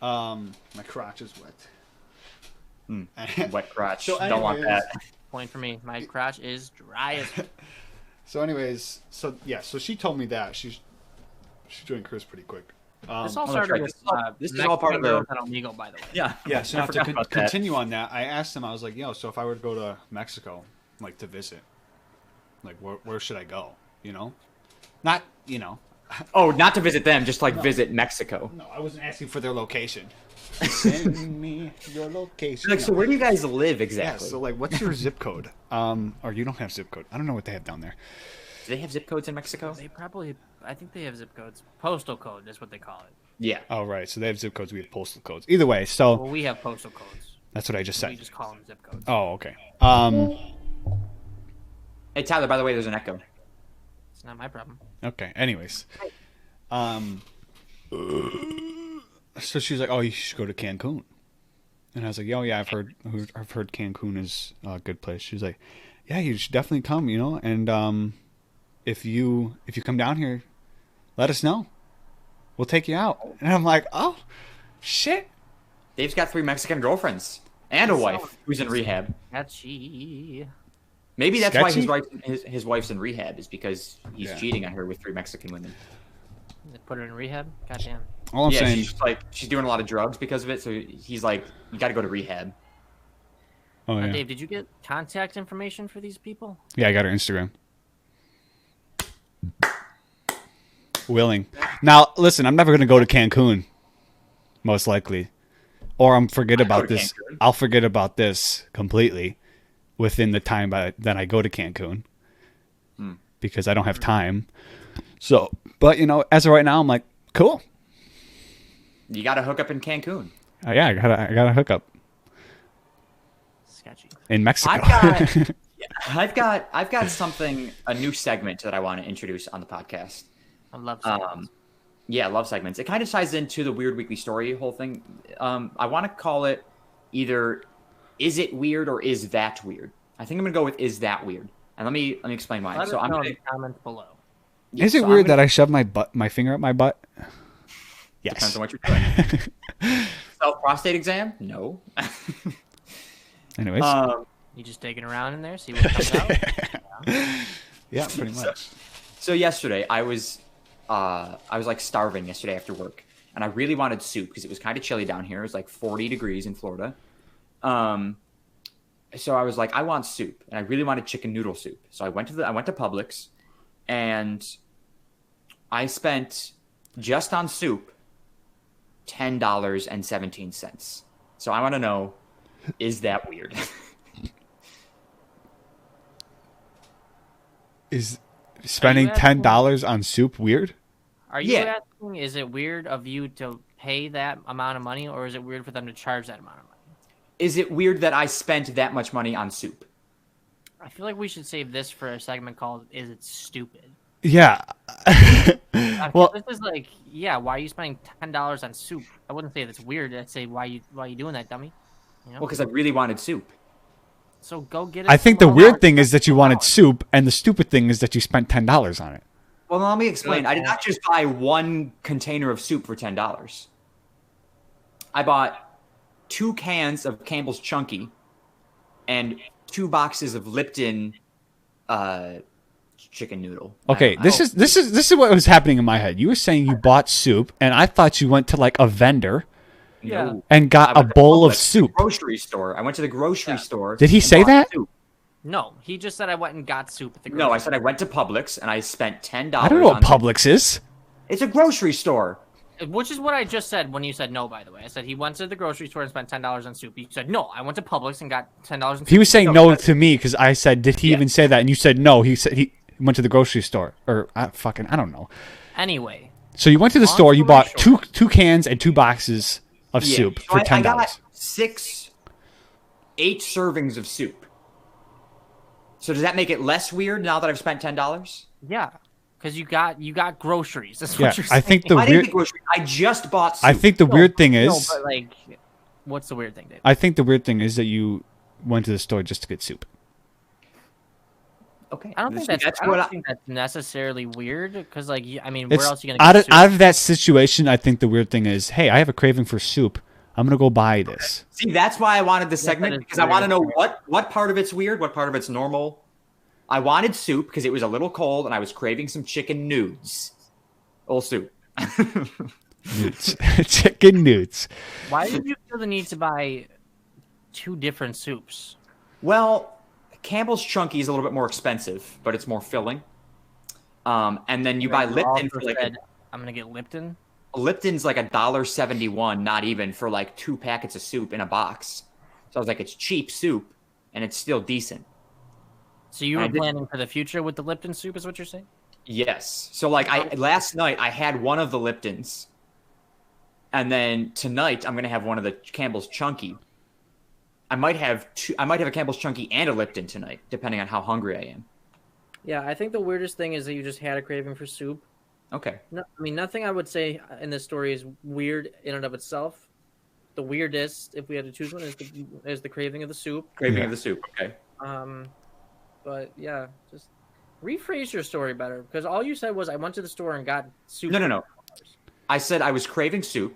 My crotch is wet. Wet crotch. So Don't want anyways- that. Point for me. My crotch is dry as So anyways, so she told me that she joined Chris pretty quick. This all that's right. started with This is all part of the- Mexican girls and Omegle, by the way. Yeah. Yeah, so I now to forgot about that. continue on that, I asked him, I was like, yo, so if I were to go to Mexico, like to visit, like where should I go? You know? Not, you know. Oh, not to visit them, just like visit Mexico. No, I wasn't asking for their location. Send me your location. Like, so where do you guys live Yeah, exactly? so like what's your zip code? Or you don't have zip code. I don't know what they have down there. Do they have zip codes in Mexico? They probably, I think they have zip codes. Postal code is what they call it. Yeah. Oh right, so they have zip codes, we have postal codes. Either way, so Well, we have postal codes. that's what I just We said. just call them zip codes. Oh, okay. Hey, Tyler, by the way, there's an echo. It's not my problem. Okay. Anyways, so she's like, "Oh, you should go to Cancun," and I was like, "Oh yeah, I've heard Cancun is a good place." She's like, "Yeah, you should definitely come, you know, and if you come down here, let us know. We'll take you out." And I'm like, "Oh, shit." Dave's got 3 Mexican girlfriends and a wife who's in rehab. Sketchy. Maybe that's why Sketchy? his wife's in rehab, is because he's Yeah. cheating on her with 3 Mexican women. They put her in rehab. Goddamn. All I'm Yeah, saying, she's doing a lot of drugs because of it. So he's like, you got to go to rehab. oh yeah, Dave, did you get contact information for these people? yeah, I got her Instagram. Willing. Now, listen, I'm never gonna go to Cancun, most likely, or I'm forget I'd go about to this. Cancun. I'll forget about this completely within the time that I go to Cancun because I don't have time. So, but you know, as of right now, I'm like, cool. You got to hook up in Cancun. Yeah, I got a hookup Sketchy. in Mexico. I've got something, a new segment that I want to introduce on the podcast. I love segments. Yeah, I love segments. It kind of ties into the Weird Weekly Story whole thing. I want to call it either "Is it weird" or "Is that weird?" I think I'm gonna go with "Is that weird?" And let me explain why. Let So us I'm know gonna, in the comments below. Is it so I'm weird gonna- that I shove my finger up my butt? Depends Yes. on what you're doing. Self-prostate exam? No. Anyways, You just dig it around in there, see what comes out. yeah, pretty much. So yesterday I was like starving yesterday after work, and I really wanted soup because it was kind of chilly down here. It was like 40 degrees in Florida. So I was like, I want soup, and I really wanted chicken noodle soup. So I went to Publix, and I spent just on soup $10.17. So I want to know, is that weird? Is spending asking- $10 on soup weird? Are you Yeah. asking, is it weird of you to pay that amount of money, or is it weird for them to charge that amount of money? Is it weird that I spent that much money on soup? I feel like we should save this for a segment called "Is It Stupid?" Yeah. Well, this is like, yeah, why are you spending $10 on soup? I wouldn't say that's weird. I'd say why you doing that, dummy? You know? Well, because I really wanted soup. So go get it. I think the somewhere weird else. thing is that you wanted soup, and the stupid thing is that you spent $10 on it. Well, let me explain. I did not just buy one container of soup for $10. I bought 2 cans of Campbell's Chunky and 2 boxes of Lipton chicken noodle. Okay, I this don't- is what was happening in my head. You were saying you bought soup, and I thought you went to like a vendor no. and I got a went to bowl of Publix, the soup. grocery store. I went to the grocery store. Did he and say bought that? soup. No, he just said I went and got soup at the No, I grocery said I went to Publix and I spent $10. I don't know what on Publix is. It's a grocery store. store. Which is what I just said when you said no, by the way. I said he went to the grocery store and spent $10 on soup. You said, no, I went to Publix and got $10 on soup. He was saying No, no that's- to me because I said, "Did he Yeah. even say that?" And you said no. He said he went to the grocery store, or I don't know. Anyway, So you went to the Long store. You story bought short. two cans and 2 boxes of Yeah. soup So for I $10. got 8 servings of soup. So does that make it less weird now that I've spent $10? yeah, because you got groceries. That's Yeah, what you're saying. I think the I didn't weird. get groceries. I just bought soup. I think the weird thing is. No, but like, what's the weird thing, Dave? I think the weird thing is that you went to the store just to get soup. Okay. I don't think That's that's. I what don't I- think that's necessarily weird because, like, I mean, It's where else are you gonna out get of soup? out of that situation. I think the weird thing is, hey, I have a craving for soup. I'm gonna go buy this. See, that's why I wanted this that segment is because I want to weird. know what part of it's weird, what part of it's normal. I wanted soup because it was a little cold and I was craving some chicken nudes. Old soup. Newts. Chicken newts. Why did you feel the need to buy 2 different soups? Well, Campbell's Chunky is a little bit more expensive, but it's more filling. And then you buy You Lipton also for like said, I'm gonna get Lipton. Lipton's like $1.71, not even for like 2 packets of soup in a box. So I was like, it's cheap soup, and it's still decent. So you I were did- planning for the future with the Lipton soup, is what you're saying? Yes. So like last night I had one of the Liptons, and then tonight I'm gonna have one of the Campbell's Chunky. I might have a Campbell's Chunky and a Lipton tonight, depending on how hungry I am. Yeah, I think the weirdest thing is that you just had a craving for soup. Okay. No, I mean, nothing I would say in this story is weird in and of itself. The weirdest, if we had to choose one, is the craving of the soup. Craving Yeah. of the soup. Okay. But yeah, just rephrase your story better because all you said was I went to the store and got soup. No. I said I was craving soup,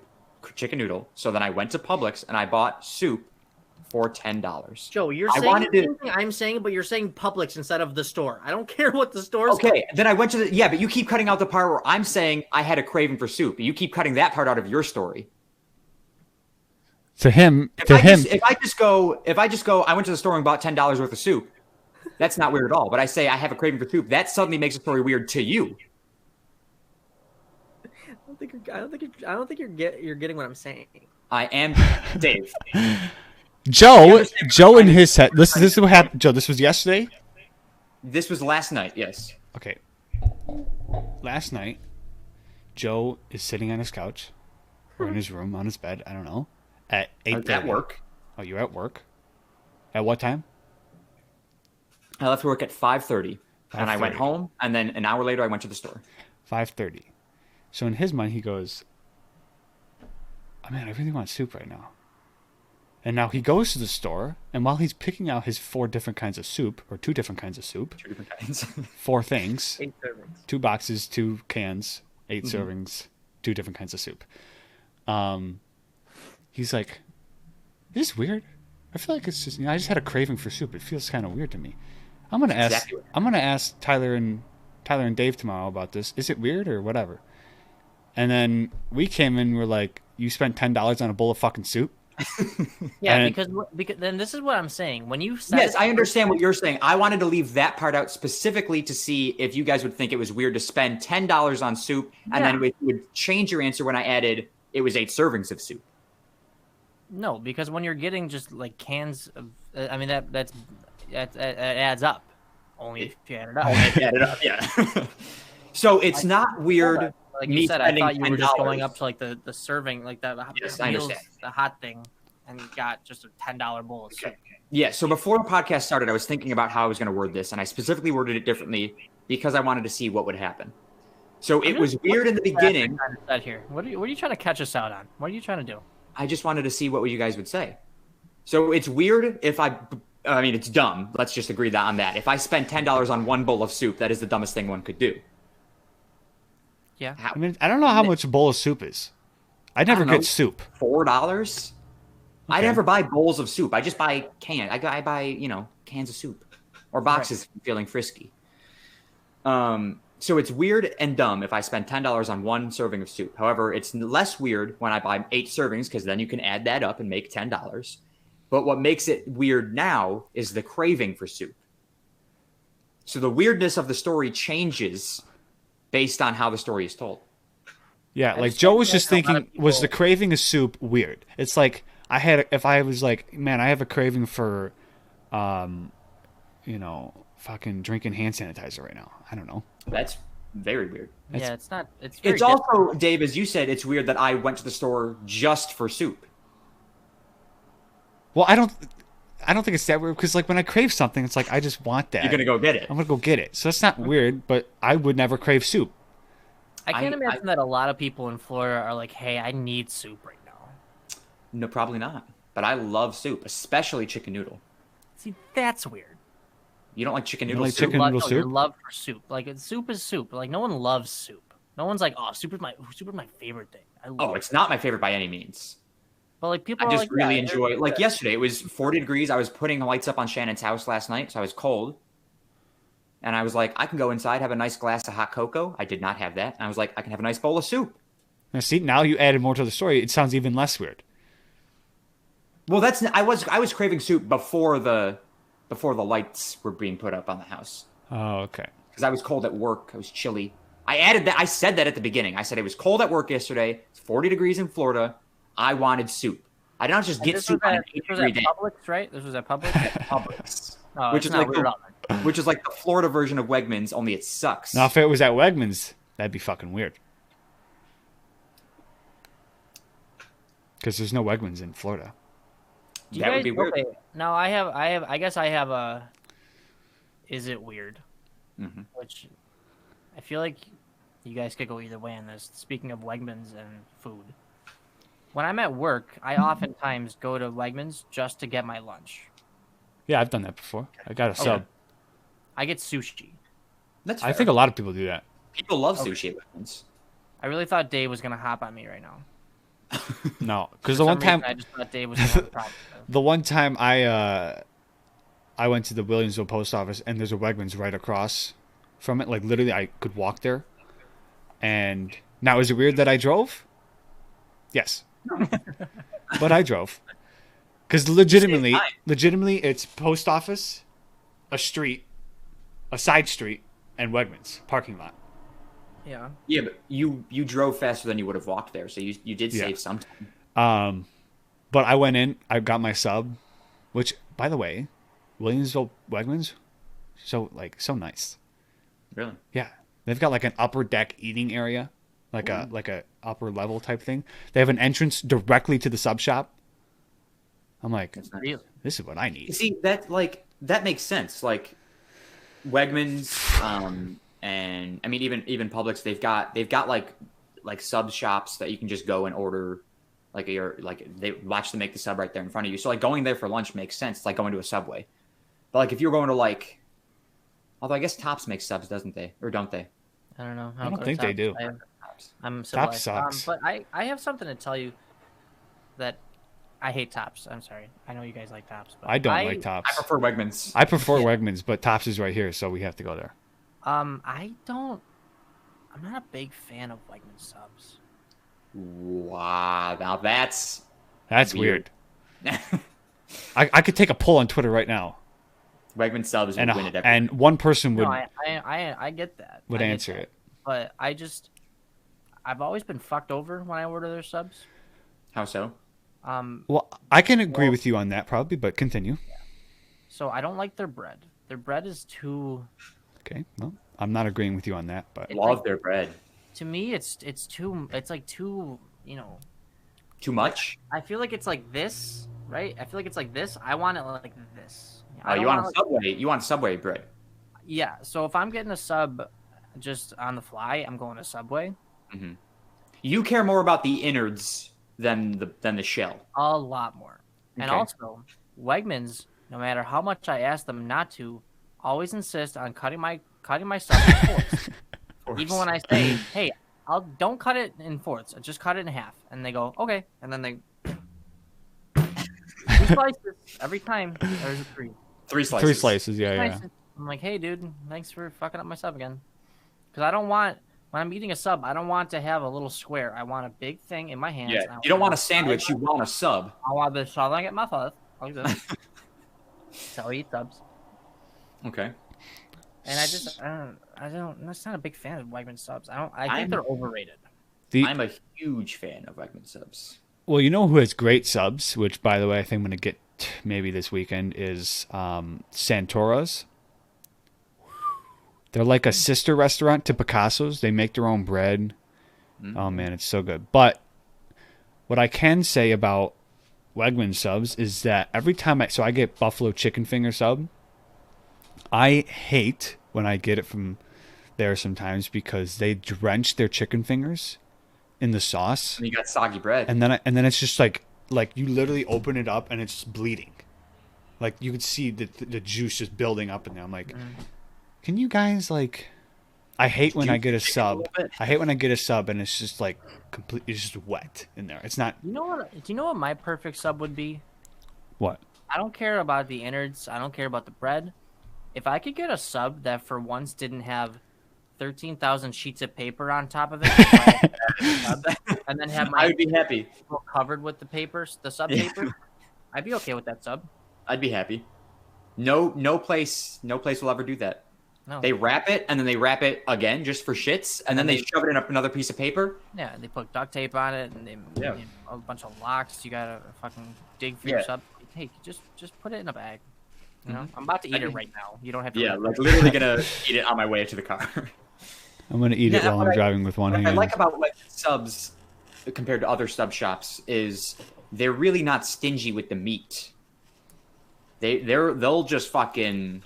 chicken noodle. So then I went to Publix and I bought soup for $10. Joe, you're I saying wanted the to- same thing I'm saying, but you're saying Publix instead of the store. I don't care what the store's Okay, then I went to the but you keep cutting out the part where I'm saying I had a craving for soup. You keep cutting that part out of your story. To him, If I just go, I went to the store and bought $10 worth of soup. That's not weird at all. But I say I have a craving for soup. That suddenly makes the story weird to you. I don't think you're getting what I'm saying. I am Dave. Joe in his head. This is what happened. Joe, this was yesterday. This was last night. Yes. Okay. Last night, Joe is sitting on his couch, or in his room, on his bed. I don't know. At 8:30. At work. Oh, you're at work. At what time? I left work at 5:30, and I went 5:30. home. And then an hour later, I went to the store. 5:30. So in his mind, he goes, "Oh man, I really want soup right now." And now he goes to the store, and while he's picking out his 4 different kinds of soup, or 2 different kinds of soup, 2 different kinds. 4 things, 8 servings. 2 boxes, 2 cans, 8 Mm-hmm. servings, 2 different kinds of soup. He's like, "This is weird. I feel like it's just, I just had a craving for soup. It feels kind of weird to me. I'm gonna ask. Exactly what- I'm gonna ask Tyler and Dave tomorrow about this. Is it weird or whatever?" And then we came in. We're like, "You spent $10 on a bowl of fucking soup?" Yeah, And- because then this is what I'm saying. When you said Yes, I understand what you're saying. I wanted to leave that part out specifically to see if you guys would think it was weird to spend $10 on soup, and then it would change your answer when I added it was 8 servings of soup. No, because when you're getting just like cans of, I mean that adds up. Only if you add it up. Add it up, yeah. So it's not weird. Like me you said, I spending thought you were just going $10. up to like the serving, like that Yes, I meals, understand. the hot thing, and you got just a $10 bowl of soup. Yeah, so before the podcast started, I was thinking about how I was going to word this, and I specifically worded it differently because I wanted to see what would happen. So it was weird in the beginning. Here, what are you trying to catch us out on? What are you trying to do? I just wanted to see what you guys would say. So it's weird if I mean, it's dumb. Let's just agree on that. If I spend $10 on one bowl of soup, that is the dumbest thing one could do. Yeah. I mean, I don't know how much a bowl of soup is. I never don't know. get soup. $4? I Okay. never buy bowls of soup. I just buy cans. I buy, cans of soup or boxes if I'm feeling frisky. So it's weird and dumb if I spend $10 on one serving of soup. However, it's less weird when I buy 8 servings because then you can add that up and make $10. But what makes it weird now is the craving for soup. So the weirdness of the story changes based on how the story is told. Yeah, I like just Joe think was just that a lot thinking, of was the people- craving of soup weird? It's like if I was like, man, I have a craving for, fucking drinking hand sanitizer right now. I don't know. That's very weird. Yeah, it's not. It's very It's also, Dave, as you said, it's weird that I went to the store just for soup. Well, I don't think it's that weird because like when I crave something, it's like I just want that. You're gonna go get it. I'm gonna go get it. So that's not weird, but I would never crave soup. I can't I- imagine that a lot of people in Florida are like, "Hey, I need soup right now." No, probably not. But I love soup, especially chicken noodle. See, that's weird. You don't like chicken You noodle like soup? chicken noodle Your soup? love for soup, like soup is soup. Like no one loves soup. No one's like, "Oh, soup is my favorite thing." I love Oh, it's not my favorite by any means. But like people I are just like, really yeah, enjoy. Like yesterday, it was 40 degrees. I was putting the lights up on Shannon's house last night, so I was cold. And I was like, I can go inside, have a nice glass of hot cocoa. I did not have that. And I was like, I can have a nice bowl of soup. Now, see, now you added more to the story. It sounds even less weird. Well, I was craving soup before the lights were being put up on the house Oh, okay. because I was cold at work. I was chilly. I added that. I said that at the beginning. I said it was cold at work yesterday. It's 40 degrees in Florida. I wanted soup. I did not just get this soup was on at, an this was 8-degree at day. Publix, right? This was at Publix. Publix, Oh, which it's is not like weird at all, then. which is like the Florida version of Wegmans, only it sucks. Now, if it was at Wegmans, that'd be fucking weird. Because there's no Wegmans in Florida. Do you That would guys, be weird. Okay, no, I guess I have a. Is it weird? Mhm. Which I feel like you guys could go either way on this. Speaking of Wegmans and food, when I'm at work, I oftentimes go to Wegmans just to get my lunch. Yeah, I've done that before. I got a Okay. sub. I get sushi. That's I fair. think a lot of people do that. People love sushi at Wegmans. I really thought Dave was gonna hop on me right now. No, because For the one some reason, time, I just thought Dave was the one problem. the one time I went to the Williamsville post office and there's a Wegmans right across from it. Like literally, I could walk there. And now, is it weird that I drove? Yes, but I drove because legitimately, it's post office, a street, a side street, and Wegmans parking lot. Yeah. Yeah, but you drove faster than you would have walked there, so you did Yeah. save some time. But I went in, I got my sub, which, by the way, Williamsville Wegmans, so nice. Really? Yeah, they've got like an upper deck eating area, like a upper level type thing. They have an entrance directly to the sub shop. I'm like, That's nice. Really? this is what I need. See, that makes sense. Like Wegmans, and I mean even Publix, they've got like sub shops that you can just go and order. They watch them make the sub right there in front of you. So like going there for lunch makes sense. It's like going to a Subway. But like if you're going to although I guess Tops makes subs, doesn't they? Or don't they? I don't know. I don't go to think they Tops. do. I'm Tops civilized. sucks. But I have something to tell you that I hate Tops. I'm sorry. I know you guys like Tops, but I don't like I Tops. prefer Wegmans. I prefer Yeah. Wegmans, but Tops is right here, so we have to go there. I don't. I'm not a big fan of Wegman subs. Wow, now that's That's weird. I could take a poll on Twitter right now, Wegman subs would and win it every and one person would No, I get that. would I get answer that. it. But I've always been fucked over when I order their subs. How so? Well, I can agree with you on that probably, but continue. So I don't like their bread. Their bread is too. Okay, well, I'm not agreeing with you on that, but It's Love like- their bread. To me, it's too. It's like too. You know. Too much? I feel like it's like this, right? I feel like it's like this. I want it like this. Oh, you want a Subway? You want Subway bread? Yeah. So if I'm getting a sub, just on the fly, I'm going to Subway. You care more about the innards than the shell. A lot more. And Okay. also, Wegmans, no matter how much I ask them not to, always insist on cutting my sub in fourths. Even when I say, "Hey, don't cut it in fourths. Just cut it in half," and they go, "Okay," and then they 2 slices every time. There's a 3. 3 slices. 3 slices, yeah. Slices. I'm like, "Hey, dude, thanks for fucking up my sub again." Because I don't want when I'm eating a sub, I don't want to have a little square. I want a big thing in my hands. Yeah, And you don't want a sandwich. You want a sub. I want the sub. I get my thoughts like this. So I eat subs, Okay. and I don't. I'm just not a big fan of Wegman subs. I think I'm- they're overrated. I'm a huge fan of Wegman subs. Well, you know who has great subs, which, by the way, I think I'm going to get maybe this weekend, is Santora's. They're like a sister restaurant to Picasso's. They make their own bread. Oh, man, it's so good. But what I can say about Wegman subs is that every time I get buffalo chicken finger sub, I hate when I get it from there sometimes because they drench their chicken fingers in the sauce. And you got soggy bread. And then it's just like you literally open it up and it's just bleeding. Like you could see the juice just building up in there. I'm like, can you guys like? I hate when I get a sub. I hate when I get a sub and it's just like completely just wet in there. It's not. You know what? Do you know what my perfect sub would be? What? I don't care about the innards. I don't care about the bread. If I could get a sub that for once didn't have 13,000 sheets of paper on top of it, and then have I my would be happy. covered with the papers, the sub Yeah. paper, I'd be okay with that sub. I'd be happy. No place will ever do that. No. They wrap it and then they wrap it again just for shits, and then they shove it in up another piece of paper. Yeah, they put duct tape on it, and Yeah. a bunch of locks. You gotta fucking dig for your Yeah. sub. Hey, just put it in a bag. You know, I'm about to eat it right now. You don't have to. Yeah, read like it. literally gonna eat it on my way to the car. I'm gonna eat it Yeah, while what I'm I- driving with one What I hand. like about like subs compared to other sub shops is they're really not stingy with the meat. They'll just fucking.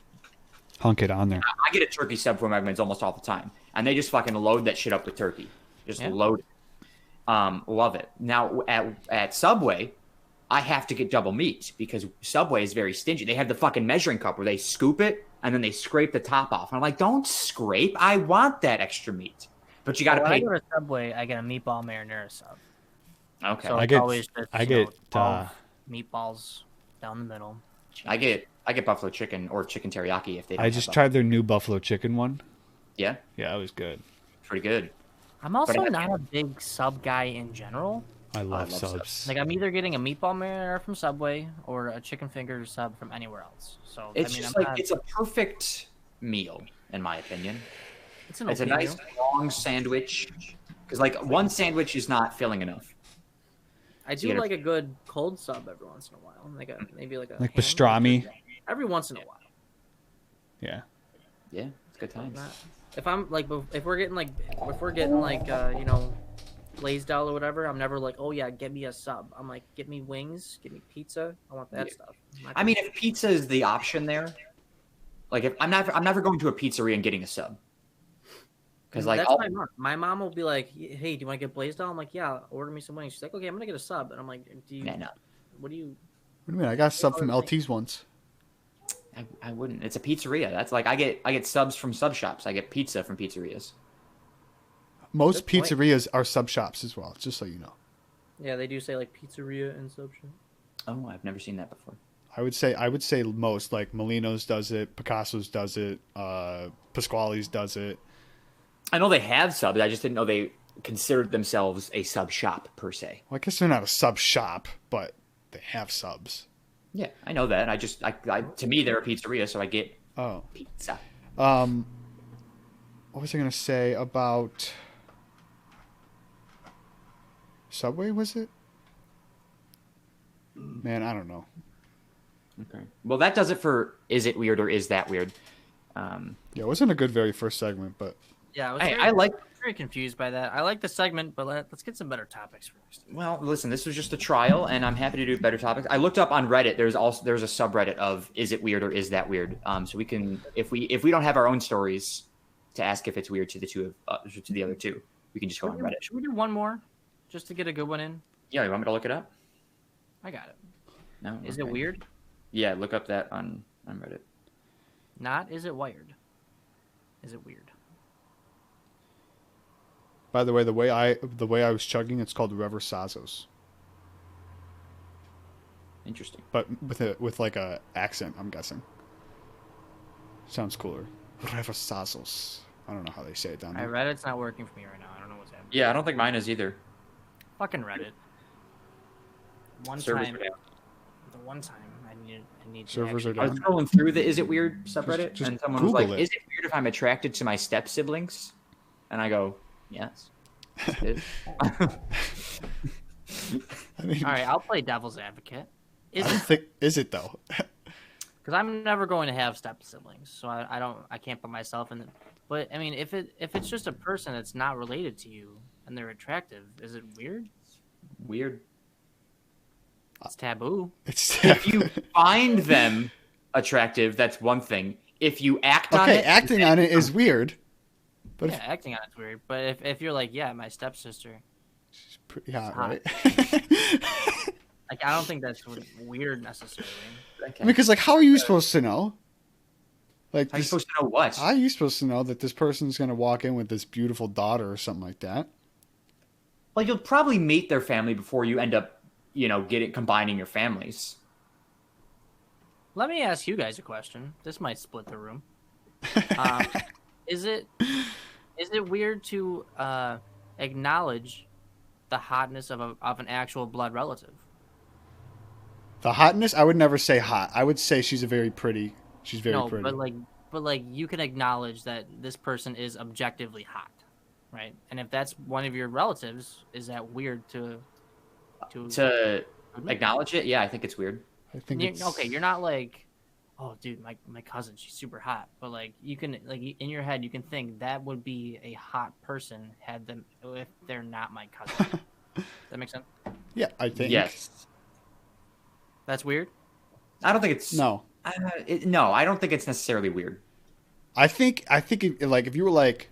Hunk it on there. I get a turkey sub from Wegmans almost all the time, and they just fucking load that shit up with turkey. Just Yeah. load it. Love it. Now at Subway, I have to get double meat because Subway is very stingy. They have the fucking measuring cup where they scoop it and then they scrape the top off. And I'm like, don't scrape. I want that extra meat. But you got to When I pay. go to Subway, I get a meatball marinara sub. Okay. So I it's get- always just, I you know, get, 12 meatballs down the middle. I get buffalo chicken or chicken teriyaki if they. Don't I have just them. tried their new buffalo chicken one. Yeah, Yeah, it was good. pretty good. I'm also I- not a big sub guy in general. I love love subs. Like I'm either getting a meatball marinara from Subway or a chicken finger sub from anywhere else. So It's I mean, just I'm like not, it's a perfect meal in my opinion. it's an It's a okay nice meal. long sandwich because like one sandwich is not filling enough. I do you gotta- like a good cold sub every once in a while, maybe like a Like ham or pastrami. something. Every once in a while. Yeah. Yeah, it's good times. If I'm like, if we're getting like, you know, Blaisdell or whatever, I'm never like, oh yeah, get me a sub. I'm like, get me wings, get me pizza. I want that Yeah. stuff. I'm not I mean, if pizza is the option there, like if I'm never going to a pizzeria and getting a sub because like that's I'll, my mom. My mom will be like, hey, do you want to get Blaisdell? I'm like, yeah, order me some wings. She's like, okay, I'm gonna get a sub, and I'm like, do you? no, What do you? What do you mean? I got a sub from LT's once. I wouldn't. It's a pizzeria. That's like I get subs from sub shops. I get pizza from pizzerias. Most Good point. pizzerias are sub shops as well, just so you know. Yeah, they do say like pizzeria and sub shop. Oh, I've never seen that before. I would say most, like Molino's does it, Picasso's does it, Pasquale's does it. I know they have subs. I just didn't know they considered themselves a sub shop per se. Well, I guess they're not a sub shop, but they have subs. Yeah, I know that. I to me they're a pizzeria, so I get Oh. pizza. What was I gonna say about Subway? Was it? Man, I don't know. Okay. Well, that does it for is it weird or is that weird? Yeah, it wasn't a good very first segment, but Yeah, I like. very confused by that. I like the segment, but let's get some better topics first. Well, listen, this was just a trial, and I'm happy to do better topics. I looked up on Reddit. There's a subreddit of is it weird or is that weird? So we can if we don't have our own stories to ask if it's weird to the other two, we can just go on Reddit. Should we do one more, just to get a good one in? Yeah, you want me to look it up? I got it. No. Is Okay. it weird? Yeah, look up that on Reddit. Not. Is it wired? Is it weird? by the way, the way I was chugging, it's called Reversazos, Interesting. but with like a accent, I'm guessing. Sounds cooler. Reversazos. I don't know how they say it down I there. Reddit's not working for me right now. I don't know what's happening. Yeah, I don't think mine is either. Fucking Reddit. One Servers time, are down. the one time I need to Servers actually are I down. was scrolling through the Is It Weird subreddit, Just and someone was Google like, it. "Is it weird if I'm attracted to my step siblings?" And I go, "Yes." It is. I mean, All right, I'll play devil's advocate. I Is don't it? think is it though? Because I'm never going to have step siblings, so I can't put myself in. But I mean, if it's just a person that's not related to you and they're attractive, is it weird? Weird. It's taboo. It's If you find them attractive, that's one thing. If you act on okay. it, Acting on it is weird, but Yeah, acting on it's weird. But if you're like, yeah, my stepsister, it's pretty hot, hot. right? like I don't think that's weird necessarily. okay. Because like, how are you supposed to know? Like, How are you supposed to know what? how are you supposed to know that this person's gonna walk in with this beautiful daughter or something like that? Well, you'll probably meet their family before you end up, combining your families. Let me ask you guys a question. This might split the room. Is it weird to acknowledge the hotness of an actual blood relative? The hotness, I would never say hot. I would say she's very pretty. She's very No, pretty. but like you can acknowledge that this person is objectively hot, right? And if that's one of your relatives, is that weird to Acknowledge it? Yeah, I think it's weird. I think it's okay, you're not like, oh, dude, my cousin, she's super hot. But like, you can like in your head, you can think that would be a hot person had them if they're not my cousin. Does that make sense? Yeah, I think. Yes. That's weird. I don't think it's No, no. I don't think it's necessarily weird. I think like if you were like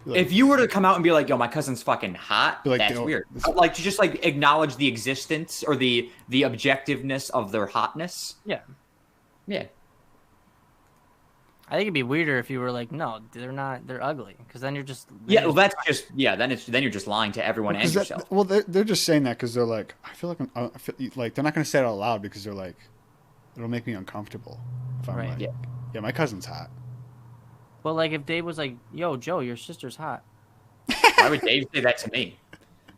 If you were to come out and be like, "Yo, my cousin's fucking hot," Be like, that's "Yo, weird. this- But, like to just like acknowledge the existence or the objectiveness of their hotness. Yeah. Yeah. I think it'd be weirder if you were like, no, they're not. They're ugly. Because then you're just Yeah. Well, that's just Then you're just lying to everyone and 'cause that- yourself. well, they're just saying that because they're like, I feel like I feel like they're not gonna say it out loud because they're like, it'll make me uncomfortable if I'm Right. like, Yeah. yeah, my cousin's hot. Well, like if Dave was like, yo, Joe, your sister's hot. Why would Dave say that to me?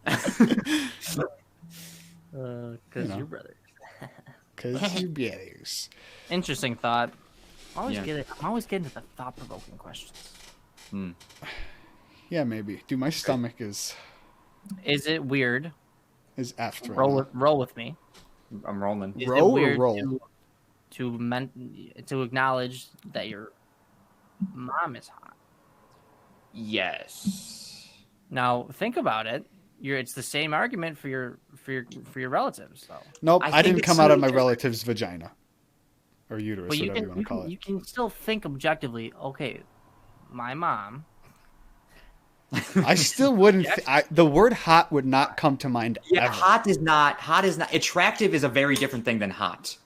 Because know. your brother. Because you brothers. Interesting thought. I'm Yeah. always getting to the thought-provoking questions. Yeah, maybe. Dude, my stomach is Is it weird? effed right Roll now. roll with me. I'm rolling. Is Roll it or weird roll? to acknowledge that your mom is hot? Yes. Now think about it. It's the same argument for your relatives, though. Nope, I I, think didn't it's come out of my so- relative's vagina or uterus, But you whatever you want to call you it. can still think objectively. Okay, my mom. I still wouldn't. The word "hot" would not come to mind Yeah. ever. Hot is not. Attractive is a very different thing than hot.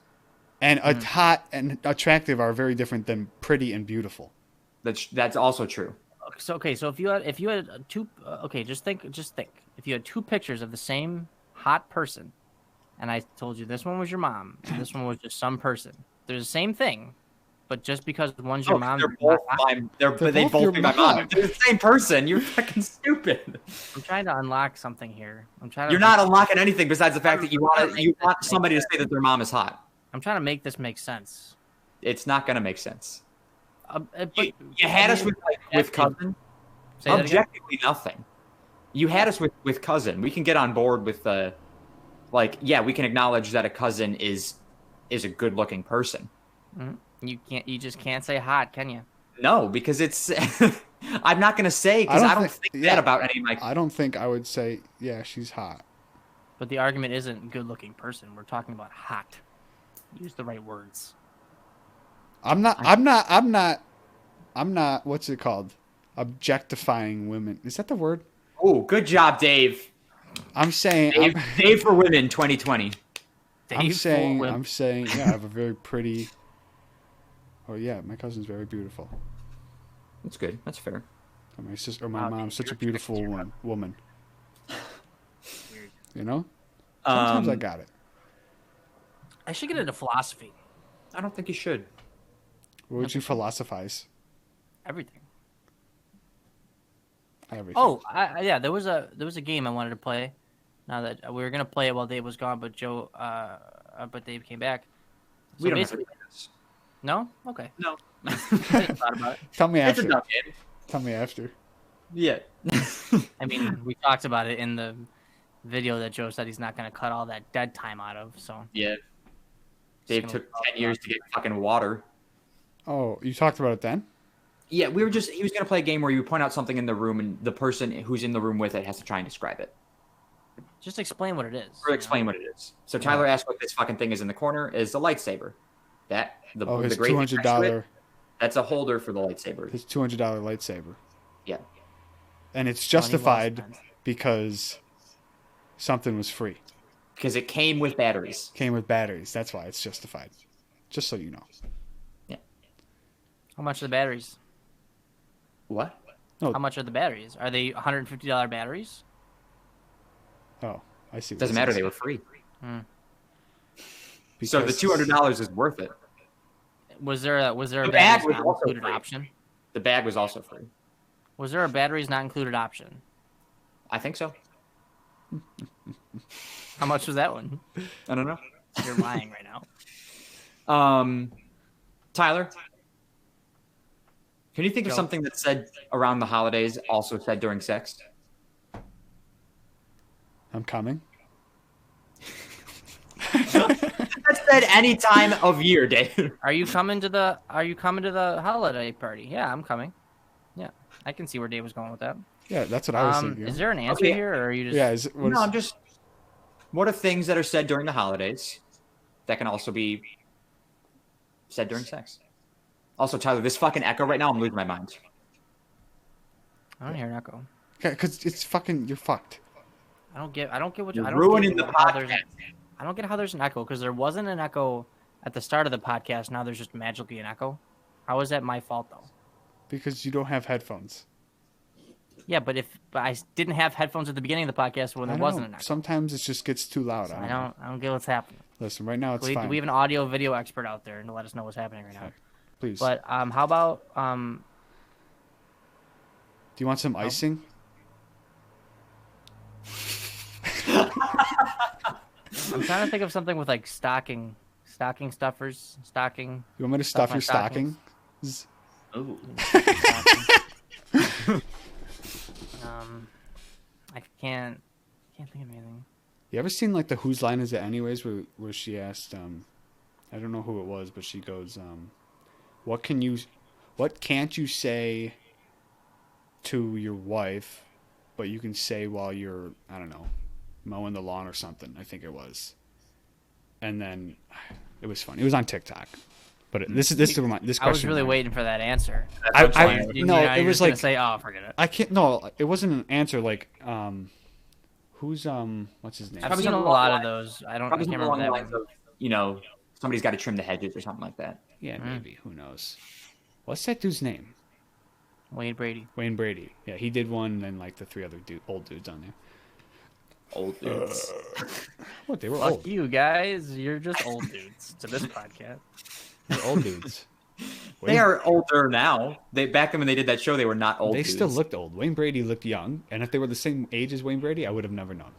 And hot and attractive are very different than pretty and beautiful. That's also true. So if you had two just think if you had two pictures of the same hot person, and I told you this one was your mom and this one was just some person, they're the same thing, but just because one's your mom, They're both they both both your be my mom. mom. They're the same person. You're fucking stupid. I'm trying to unlock something here. You're not unlocking anything besides the fact that you want somebody to say that their mom is hot. I'm trying to make this make sense. It's not gonna make sense. But You had us with cousin. Say that again? Objectively nothing. You had us with cousin. We can get on board with we can acknowledge that a cousin is a good looking person. You just can't say hot, can you? No, because it's I'm not gonna say because I don't think that about any of my. I don't think I would say, yeah, she's hot. But the argument isn't good looking person. We're talking about hot. Use the right words. I'm not. What's it called? Objectifying women. Is that the word? Oh, good job, Dave. I'm saying. Dave for women 2020. I'm saying. Yeah, I have a very pretty. Oh yeah, my cousin's very beautiful. That's good. That's fair. And my sister, or my Wow, mom's Dave, such a you're beautiful connected to woman. Weird. You know. Sometimes I Um, got it. I should get into philosophy. I don't think you should. What would you philosophize? Everything. everything. Oh, yeah. There was a game I wanted to play. Now that we were gonna play it while Dave was gone, but but Dave came back. So We don't have to basically, play this. no. Okay. No. I just thought about it. Tell me It's a after. dumb game. Tell me after. Yeah. I mean, we talked about it in the video that Joe said he's not gonna cut all that dead time out of. So Yeah. Dave gonna took talk 10 years to get fucking water. Oh, you talked about it then? Yeah, he was going to play a game where you point out something in the room and the person who's in the room with it has to try and describe it. just explain what it is. Or explain what it is. So Tyler asked what this fucking thing is in the corner is the lightsaber. The His great thing next to $200 it, that's a holder for the lightsaber. his $200 lightsaber. Yeah. And it's Money well justified spent. because something was free. Because it came with batteries. Came with batteries. That's why it's justified. Just so you know. How much are the batteries? What? Oh. How much are the batteries? Are they $150 batteries? Oh, I see. What Doesn't it matter, says. they were free. Because So the $200 is worth it. Was there a The bag batteries was not also included free. option? The bag was also free. Was there a batteries not included option? I think so. How much was that one? I don't know. You're lying right now. Tyler, can you think of Joe. something that's said around the holidays, also said during sex? I'm coming. That's said any time of year, Dave. Are you coming to the holiday party? Yeah, I'm coming. Yeah, I can see where Dave was going with that. Yeah, that's what I was thinking. Is there an answer Okay. here, or are you just? Yeah, No, I'm just. What are things that are said during the holidays that can also be said during sex? Also, Tyler, this fucking echo right now, I'm losing my mind. I don't hear an echo. because it's fucking. You're fucked. I don't get what You're I don't ruining get the how there's- podcast. I don't get how there's an echo because there wasn't an echo at the start of the podcast. Now there's just magically an echo. How is that my fault though? Because you don't have headphones. Yeah, but I didn't have headphones at the beginning of the podcast when I there don't wasn't know. an echo. Sometimes it just gets too loud. So I don't know. I don't get what's happening. Listen, right now it's Do fine. we have an audio video expert out there to let us know what's happening right now? Okay. Please. But how about Do you want some icing? I'm trying to think of something with like stocking stuffers, stocking. You want me to Stuff stuff my your stockings. stockings? Ooh. I can't think of anything. You ever seen like the Whose Line Is It Anyways, where she asked, I don't know who it was, but she goes, what can't you say to your wife, but you can say while you're, I don't know, mowing the lawn or something, I think it was. And then it was funny. It was on TikTok. But this question. I was really waiting for that answer. No, You're it was just gonna like say, oh, forget it. I can't. No, it wasn't an answer. Like, who's what's his name? I've Probably seen a something lot along of those. I Probably can't something along remember the that lines one. of, somebody's got to trim the hedges or something like that. Yeah, maybe. Who knows? What's that dude's name? Wade Brady. Wayne Brady. Yeah, he did one, and then like the three other old dudes on there. Old dudes. What? They were Fuck old. you guys. You're just old dudes to this podcast. They were old dudes. They are older now. Back then when they did that show, they were not old They dudes. still looked old. Wayne Brady looked young, and if they were the same age as Wayne Brady, I would have never known.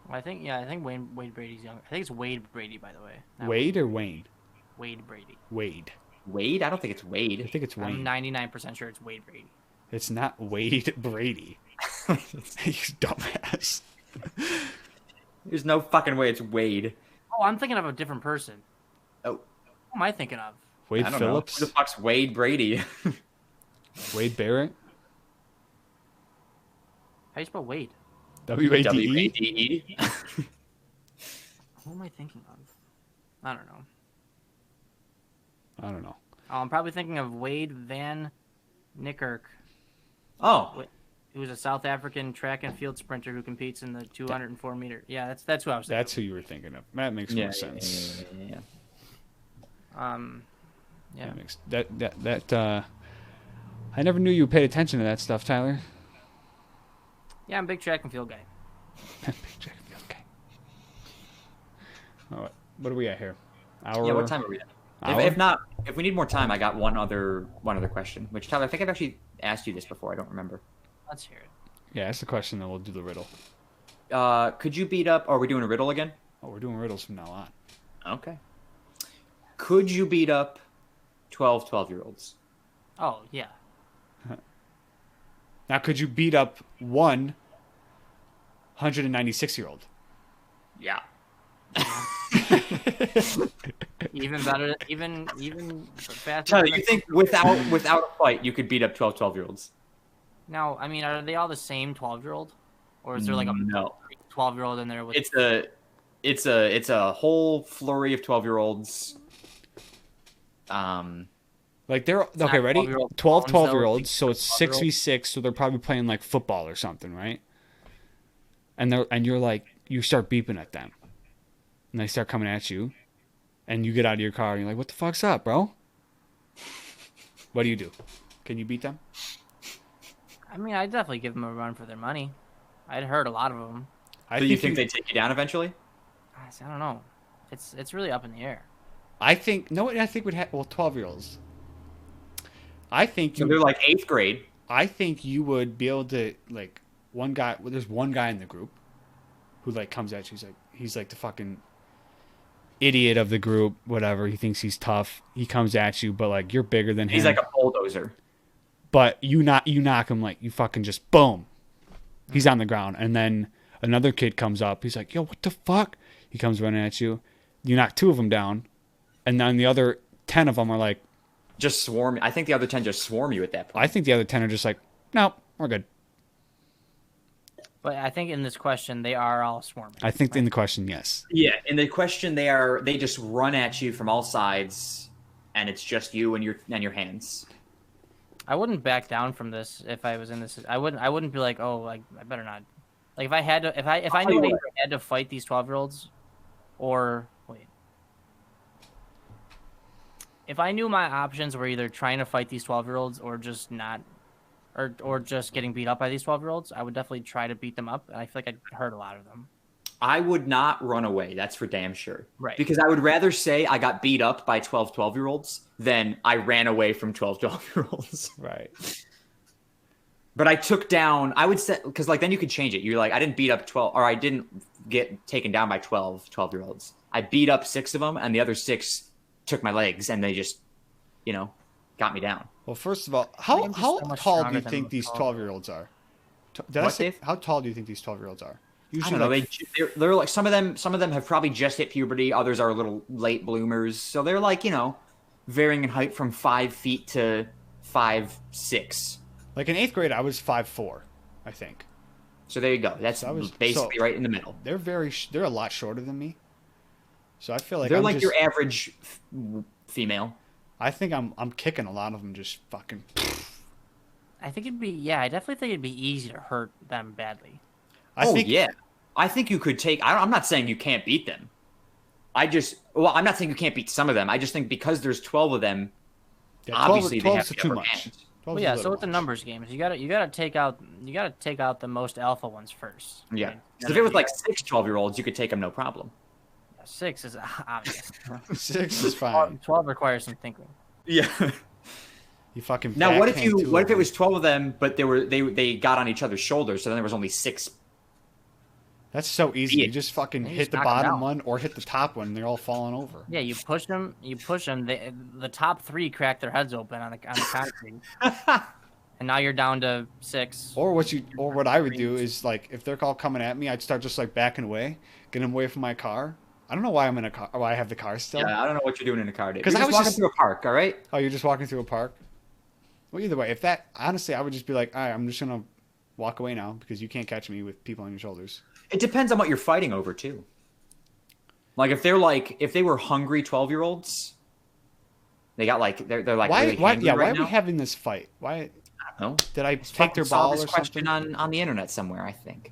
I think Wade Brady's young. I think it's Wade Brady, by the way. Not Wade or Wayne? Wade Brady. Wade. Wade? I don't think it's I Wade. think it's I'm Wayne. 99% sure it's Wade Brady. It's not Wade Brady. You dumbass. There's no fucking way it's Wade. Oh, I'm thinking of a different person. Oh, Who am I thinking of? Wade I don't Phillips. know. Who the fuck's Wade Brady? Wade Barrett. How do you spell Wade? W-A-D-E. W-A-D-E? Who am I thinking of? I don't know. I don't know. Oh, I'm probably thinking of Wade Van Niekerk, Oh, who's a South African track and field sprinter who competes in the 204 meter. Yeah, that's who I was thinking. That's who you were thinking of. That makes yeah, more sense. yeah. Yeah. That makes that. I never knew you paid attention to that stuff, Tyler. Yeah, I'm a big track and field guy. Okay. All right. What are we at here? Hour. Yeah, what time are we at? Hour? If not, if we need more time, I got one other question. Which, Tyler, I think I've actually asked you this before. I don't remember. Let's hear it. Yeah, that's the question. Then we'll do the riddle. Could you beat up? Are we doing a riddle again? Oh, we're doing riddles from now on. Okay. Could you beat up 12-year-olds? Oh yeah. Now, could you beat up one 196-year-old? Yeah. Even better. Even faster. Tyler, you think without a fight, you could beat up 12-year-olds? Now, I mean, are they all the same 12-year-old, or is there like a No. 12-year-old in there with? It's a whole flurry of 12-year-olds. Like they're okay, ready? 12-year-old 12-year-olds, so like it's 12-year-old. 6v6, so they're probably playing like football or something, right? And you're like, you start beeping at them. And they start coming at you. And you get out of your car and you're like, what the fuck's up, bro? What do you do? Can you beat them? I mean, I'd definitely give them a run for their money. I'd heard a lot of them. Do you think they take you down eventually? I don't know. It's really up in the air. I think would have 12-year-olds. I think So they're like 8th grade. I think you would be able to like one guy. Well, there's one guy in the group who like comes at you. He's like the fucking idiot of the group. Whatever. He thinks he's tough. He comes at you, but like you're bigger than him. He's like a bulldozer. But you knock him like you fucking just boom. He's on the ground, and then another kid comes up. He's like, "Yo, what the fuck?" He comes running at you. You knock 2 of them down, and then the other 10 of them are like, Just swarm. I think the other 10 just swarm you at that point. I think the other 10 are just like, "Nope, we're good." But I think in this question, they are all swarming. I think in the question, yes. Yeah, in the question, they just run at you from all sides, and it's just you and your hands. I wouldn't back down from this if I was in this. I wouldn't be like, oh, like I better not. Like if I had to, if I knew I either had to fight these 12-year-olds, or wait, if I knew my options were either trying to fight these 12-year-olds or just not, or just getting beat up by these 12-year-olds, I would definitely try to beat them up. And I feel like I'd hurt a lot of them. I would not run away. That's for damn sure. Right. Because I would rather say I got beat up by 12-year-olds than I ran away from 12-year-olds. Right. But I took down, I would say, because like then you could change it. You're like, I didn't beat up 12, or I didn't get taken down by 12-year-olds. I beat up 6 of them, and the other 6 took my legs, and they just, got me down. Well, first of all, I how think I'm just so much tall do stronger you than think the these 12-year-olds are? What, Dave? How tall do you think these 12-year-olds are? I don't know. They're like some of them have probably just hit puberty. Others are little late bloomers. So they're like, varying in height from 5 feet to 5'6". Like in 8th grade, I was 5'4", I think. So there you go. That's basically right in the middle. They're they're a lot shorter than me. So I feel like they're your average female. I think I'm kicking a lot of them just fucking. I think I definitely think it'd be easy to hurt them badly. Yeah. I think you could take. I'm not saying you can't beat them. I'm not saying you can't beat some of them. I just think because there's 12 of them, Yeah, obviously 12 they have is the too upper much. hand. 12 Well, is a yeah. little So with the much. numbers games, you gotta take out the most alpha ones first. Yeah. Right? So if it was like 6 12-year-olds, you could take them no problem. 6 is obvious. 6 is fine. 12 requires some thinking. Yeah. You fucking. Now, what if backhand 2 what of if it them. was 12 of them, but they got on each other's shoulders, so then there was only 6. That's so easy. Yeah. You just fucking You hit just the knock 'em bottom down. one or hit the top one. And they're all falling over. Yeah, you push them. The top 3 crack their heads open on the concrete, and now you're down to 6. Or what I would do is like if they're all coming at me, I'd start just like backing away, getting them away from my car. I don't know why I'm in a car. Why I have the car still. Yeah, I don't know what you're doing in a car, Dave. 'Cause You're I just was walking just- through a park, all right? Oh, you're just walking through a park. Well, either way, honestly, I would just be like, all right, I'm just gonna walk away now because you can't catch me with people on your shoulders. It depends on what you're fighting over, too. Like if they were hungry 12-year-olds, they got they're like Why? really Why? hangry Yeah. right Why are now. we having this fight? Why I don't know. did I Just take their fucking saw ball this or question something? on the internet somewhere, I think.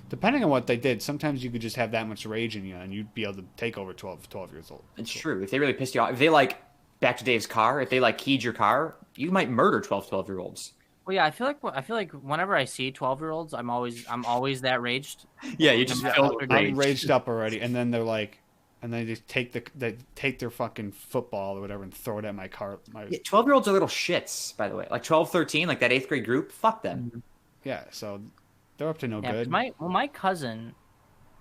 Depending on what they did, sometimes you could just have that much rage in you, and you'd be able to take over 12 years old. It's true. If they really pissed you off, if they back to Dave's car, if they keyed your car, you might murder 12-year-olds. Well, yeah, I feel like whenever I see 12-year-olds, I'm always that raged. Yeah, you just I'm filled with I'm rage. raged up already, and then they're like, and they just take their fucking football or whatever and throw it at my car. Yeah, 12-year-olds are little shits, by the way. Like 12, 13, like that 8th grade group. Fuck them. Yeah, so they're up to no Yeah, 'cause good. my cousin,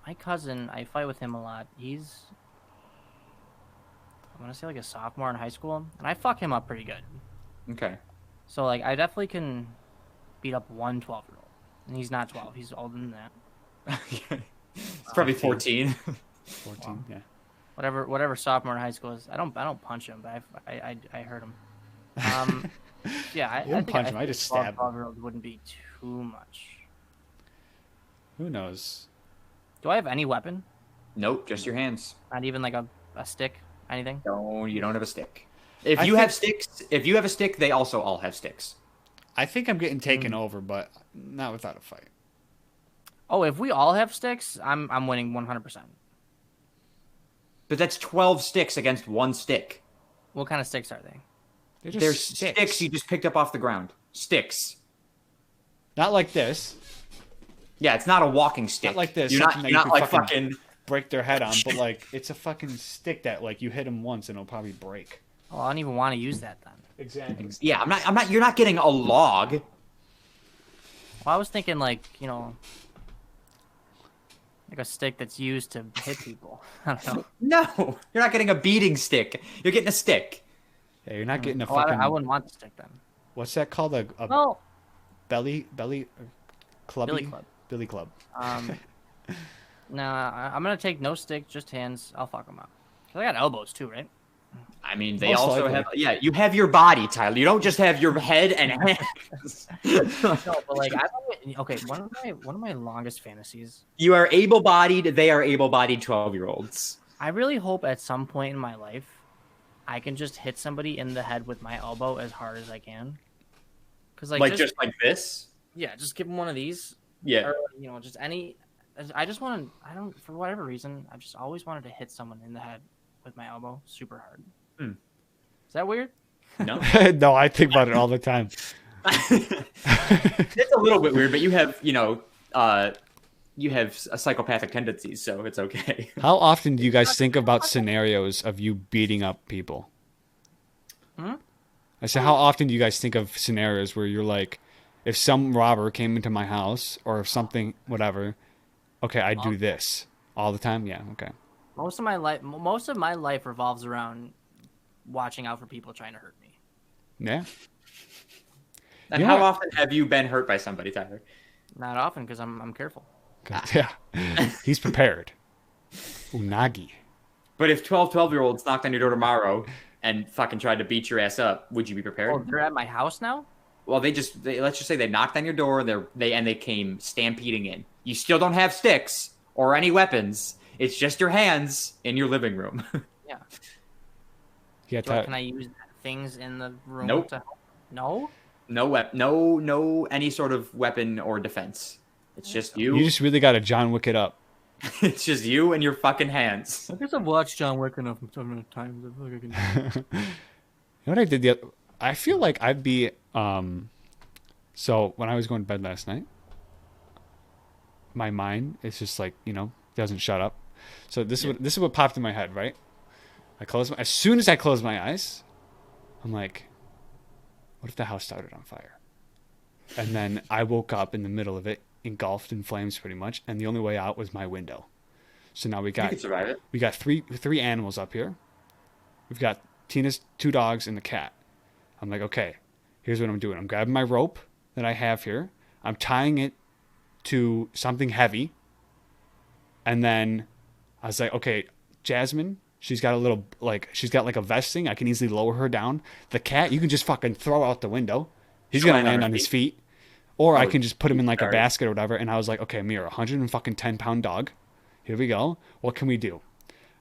I fight with him a lot. He's, I'm gonna say like a sophomore in high school, and I fuck him up pretty good. Okay. So like I definitely can beat up one 12-year-old, and he's not 12. He's older than that. It's probably 14. 14, yeah. Whatever sophomore in high school is. I don't punch him, but I hurt him. Yeah, I You don't think punch him, I just stab him. 12-year-old wouldn't be too much. Who knows? Do I have any weapon? Nope, just your hands. Not even like a stick, anything? No, you don't have a stick. If I you think- have sticks, if you have a stick, they also all have sticks. I think I'm getting taken over, but not without a fight. Oh, if we all have sticks, I'm winning 100%. But that's 12 sticks against one stick. What kind of sticks are they? They're just They're sticks you just picked up off the ground. Sticks. Not like this. Yeah, it's not a walking stick. Not like this. You're not, something that you're you not could like fucking. break their head on, but like it's a fucking stick that like you hit them once and it'll probably break. Oh, I don't even want to use that then. Exactly. Yeah, I'm not. You're not getting a log. Well, I was thinking like, like a stick that's used to hit people. I don't know. No, you're not getting a beating stick. You're getting a stick. Yeah, you're not getting a Oh, fucking. I wouldn't want the stick then. What's that called? A Well, belly clubby? Billy club. Billy club. No, I'm gonna take no stick, just hands. I'll fuck them up. 'Cause I got elbows too, right? I mean, they Most also likely. have. Yeah, you have your body, Tyler. You don't just have your head and hands. No, but like okay, one of my longest fantasies. You are able-bodied. They are able-bodied 12-year-olds. I really hope at some point in my life, I can just hit somebody in the head with my elbow as hard as I can. Cause Like just like this. yeah, just give them one of these. Yeah. Or just any. I just want to. I don't, for whatever reason, I've just always wanted to hit someone in the head with my elbow super hard. Hmm. Is that weird? No. No, I think about it all the time. It's a little bit weird, but you have a psychopathic tendencies, so it's okay. How often do you guys think about scenarios of you beating up people? I said, how often do you guys think of scenarios where you're like, if some robber came into my house or if something, whatever, okay, I'd do this all the time? Yeah, okay. Most of my life revolves around watching out for people trying to hurt me. Yeah. And Yeah. how often have you been hurt by somebody, Tyler? Not often because I'm careful. Yeah. He's prepared. Unagi. But if 12-year-olds knocked on your door tomorrow and fucking tried to beat your ass up, would you be prepared? Oh, they're at my house now? Well, let's just say they knocked on your door, they came stampeding in. You still don't have sticks or any weapons. It's just your hands in your living room. Yeah. Yeah, Can I use things in the room? Nope. No? No any sort of weapon or defense. It's just you. you just really got to John Wick it up. It's just you and your fucking hands. I guess I've watched John Wick enough times. I feel like I can. You know what I did I feel like I'd be so when I was going to bed last night, my mind is just like, doesn't shut up. So this is what popped in my head, right? As soon as I close my eyes, I'm like, what if the house started on fire? And then I woke up in the middle of it, engulfed in flames pretty much, and the only way out was my window. So now we You got can survive it. we got three animals up here. We've got Tina's 2 dogs and the cat. I'm like, okay, here's what I'm doing. I'm grabbing my rope that I have here. I'm tying it to something heavy. And then I was like, okay, Jasmine, she's got a vest thing. I can easily lower her down. The cat, you can just fucking throw out the window. He's going to land on his feet. Or I can just put him in like a basket or whatever. And I was like, okay, Mira, 110-pound dog. Here we go. What can we do?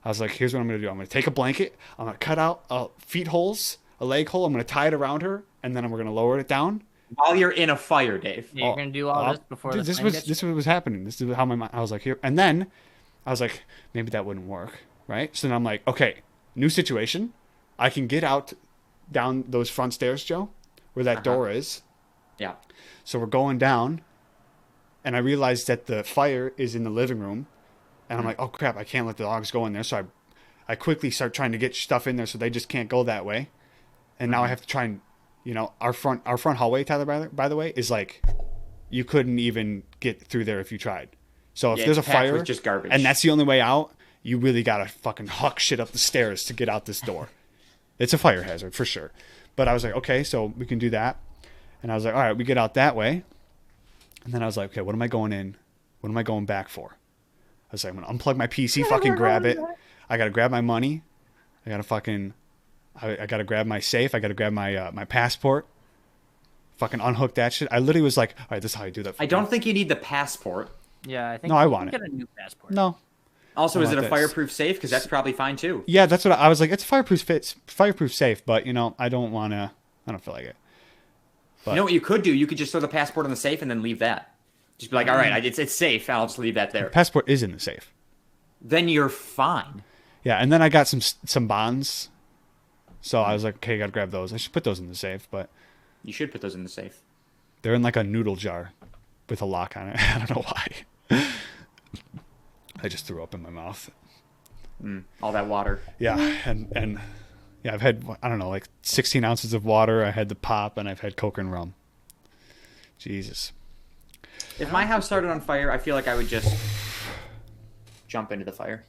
I was like, here's what I'm going to do. I'm going to take a blanket. I'm going to cut out feet holes, a leg hole. I'm going to tie it around her. And then we're going to lower it down. While you're in a fire, Dave. Yeah, you're gonna do all this before Dude, the this flame was gets this was happening. This is how I was like here, and then I was like, maybe that wouldn't work, right? So then I'm like, okay, new situation. I can get out down those front stairs, Joe, where that door is. Yeah. So we're going down, and I realized that the fire is in the living room, and I'm like, oh crap, I can't let the dogs go in there. So I quickly start trying to get stuff in there so they just can't go that way. And now I have to try and, our front hallway, Tyler, by the way, is like, you couldn't even get through there if you tried. So if Yeah, there's a it's packed fire with just garbage. and that's the only way out, you really got to fucking huck shit up the stairs to get out this door. It's a fire hazard for sure. But I was like, okay, so we can do that. And I was like, all right, we get out that way. And then I was like, okay, what am I going in? What am I going back for? I was like, I'm going to unplug my PC, fucking grab it. I got to grab my money. I got to fucking, I got to grab my safe. I got to grab my my passport. Fucking unhook that shit. I literally was like, all right, this is how you do that. I don't think you need the passport. Yeah, I think No, I you want can it. get a new passport. No. Also, I is it want a this. fireproof safe? Because that's probably fine too. Yeah, that's what I was like. It's fireproof safe, but I don't want to. I don't feel like it. But You know what you could do? You could just throw the passport in the safe and then leave that. Just be like, all right, it's safe. I'll just leave that the there. passport is in the safe. Then you're fine. Yeah, and then I got some bonds. So I was like, okay, I gotta grab those. I should put those in the safe, but You should put those in the safe. they're in like a noodle jar with a lock on it. I don't know why. I just threw up in my mouth. All that water. Yeah, and yeah, I've had, I don't know, like 16 ounces of water. I had the pop, and I've had Coke and rum. Jesus. If my house started on fire, I feel like I would just jump into the fire.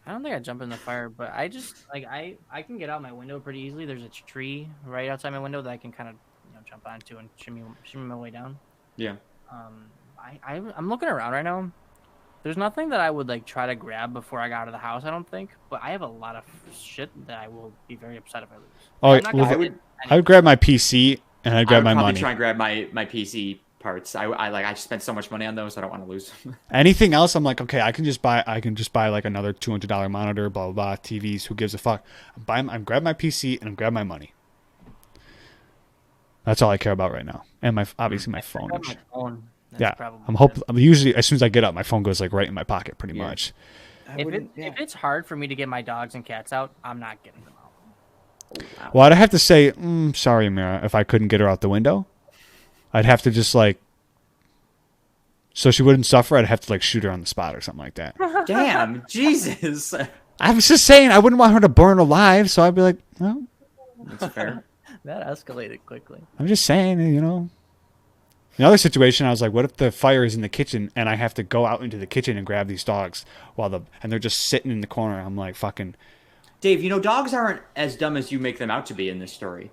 I don't think I'd jump in the fire, but I just like I can get out my window pretty easily. There's a tree right outside my window that I can kind of jump onto and shimmy my way down. Yeah. I'm looking around right now. There's nothing that I would like try to grab before I got out of the house. I don't think, but I have a lot of shit that I will be very upset if I lose. Oh, I'm not well, gonna I get I would grab my PC and I'd grab my I would probably money. try and grab my PC parts. I spent so much money on those. I don't want to lose them. Anything else, I'm like, okay, I can just buy like another $200 monitor, blah blah blah, TVs. Who gives a fuck? I'm grab my PC and I'm grab my money. That's all I care about right now, and obviously my phone. grab my phone. That's Yeah, probably I'm usually as soon as I get up, my phone goes like right in my pocket, pretty Yeah. much. If it's hard for me to get my dogs and cats out, I'm not getting them out. Well, I'd have to say, sorry, Mira, if I couldn't get her out the window, I'd have to just like, so she wouldn't suffer. I'd have to like shoot her on the spot or something like that. Damn, Jesus. I was just saying, I wouldn't want her to burn alive, so I'd be like, well, That's fair. That escalated quickly. I'm just saying, Another situation, I was like, what if the fire is in the kitchen and I have to go out into the kitchen and grab these dogs and they're just sitting in the corner. I'm like, fucking. Dave, dogs aren't as dumb as you make them out to be in this story.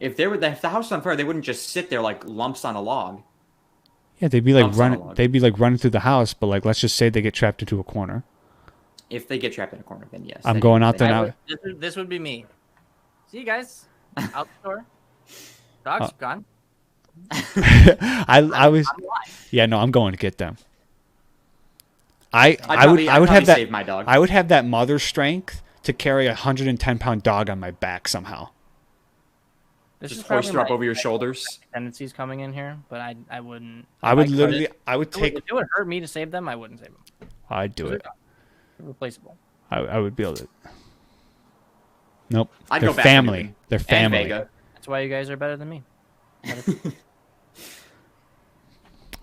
If the house was on fire, they wouldn't just sit there like lumps on a log. Yeah, they'd be like Lumps on a running. log. They'd be like running through the house, but like, let's just say they get trapped into a corner. If they get trapped in a corner, then yes. I'm then going you- out there then- now. This would be me. See you guys out the door. Dogs gone. I was, I'm alive. yeah, no, I'm going to get them. I I'd would have that. save my dog. I would have that mother strength to carry a 110-pound dog on my back somehow. This Just is hoist probably her up my over your shoulders. tendencies coming in here, but I wouldn't. I would if literally, could- I would If it take, would- if it would hurt me to save them, I wouldn't save them. I'd do it. They're replaceable. I would be able to. Nope. I'd They're go back family. anyway. They're And family. Vega. That's why you guys are better than me.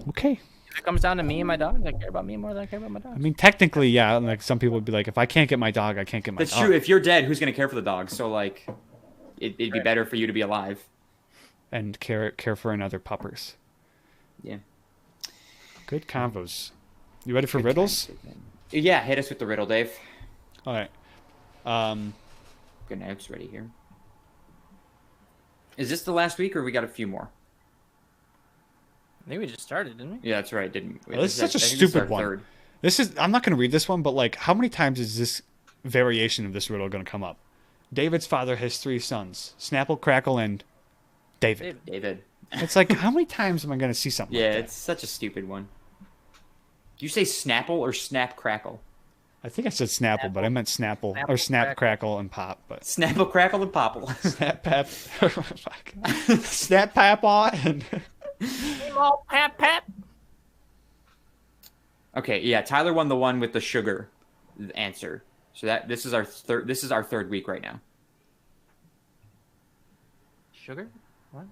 Okay. If it comes down to me and my dogs, I care about me more than I care about my dogs. I mean, technically, yeah. Like some people would be like, if I can't get my dog, I can't get my That's dog. true. If you're dead, who's gonna care for the dog? So like, it'd be better for you to be alive. And care for another puppers. Yeah. Good convos. You ready for riddles? Yeah, hit us with the riddle, Dave. All right. Good notes ready here. Is this the last week, or we got a few more? I think we just started, didn't we? Yeah, that's right. Didn't we? Well, this is such a I think this is stupid our one. third. This is. I'm not going to read this one, but like, how many times is this variation of this riddle going to come up? David's father has 3 sons: Snapple, Crackle, and David. David. It's like, how many times am I going to see something? Yeah, like that? it's such a stupid one. Do you say Snapple or Snap Crackle? I think I said Snapple, but I meant Snapple or Snapple, Snap, Crackle. Crackle, and Pop. But Snapple, Crackle, and Popple. Snap Pap, fuck. Snap Papa, and Oh, pap pap. Okay, yeah, Tyler won the one with the sugar answer. So this is our third. This is our third week right now. Sugar? What?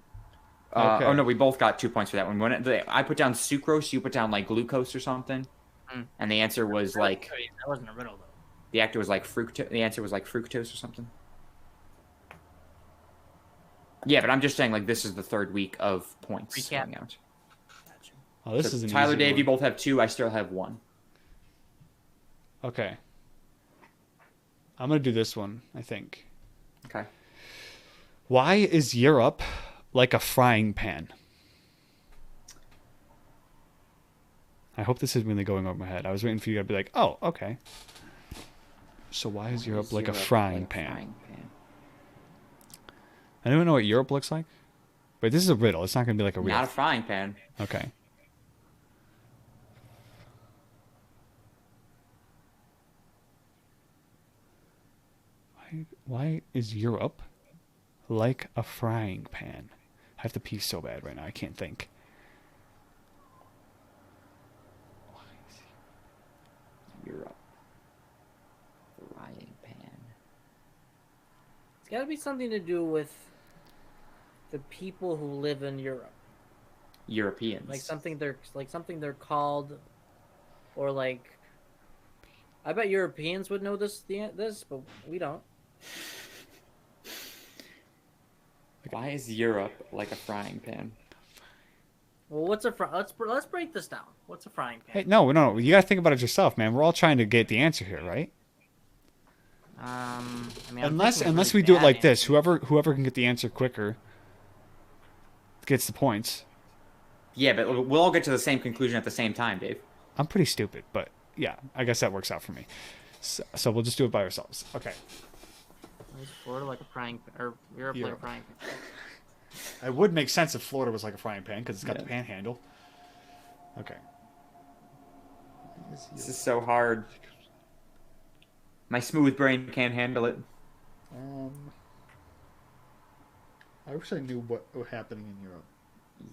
Okay. Oh no, we both got 2 points for that one. I put down sucrose, you put down like glucose or something, and the answer was like, That wasn't a riddle though. The actor was like fructose. The answer was like fructose or something. Yeah, but I'm just saying, like, this is the third week of points Recap. going out. Gotcha. Oh, this So is an Tyler, easy Dave, one. you both have 2. I still have 1. Okay. I'm gonna do this one, I think. Okay. Why is Europe like a frying pan? I hope this isn't really going over my head. I was waiting for you to be like, oh, okay. So why is Europe like a frying pan? Anyone know what Europe looks like? But this is a riddle. It's not going to be like a real... Not a frying pan. Okay. Why is Europe like a frying pan? I have to pee so bad right now. I can't think. Europe. Frying pan. It's got to be something to do with the people who live in Europe. Europeans. Like something they're called, or like. I bet Europeans would know this, but we don't. Why is Europe like a frying pan? Well, what's a let's break this down. What's a frying pan? Hey, no. You got to think about it yourself, man. We're all trying to get the answer here, right? I mean, Unless we do it like this. Whoever can get the answer quicker gets the points. Yeah, but we'll all get to the same conclusion at the same time, Dave. I'm pretty stupid, but yeah, I guess that works out for me. So we'll just do it by ourselves. Okay. Is Florida like a frying pan, or Europe like a frying pan? It would make sense if Florida was like a frying pan because it's got the panhandle. Okay. This is so hard. My smooth brain can't handle it. I wish I knew what was happening in Europe.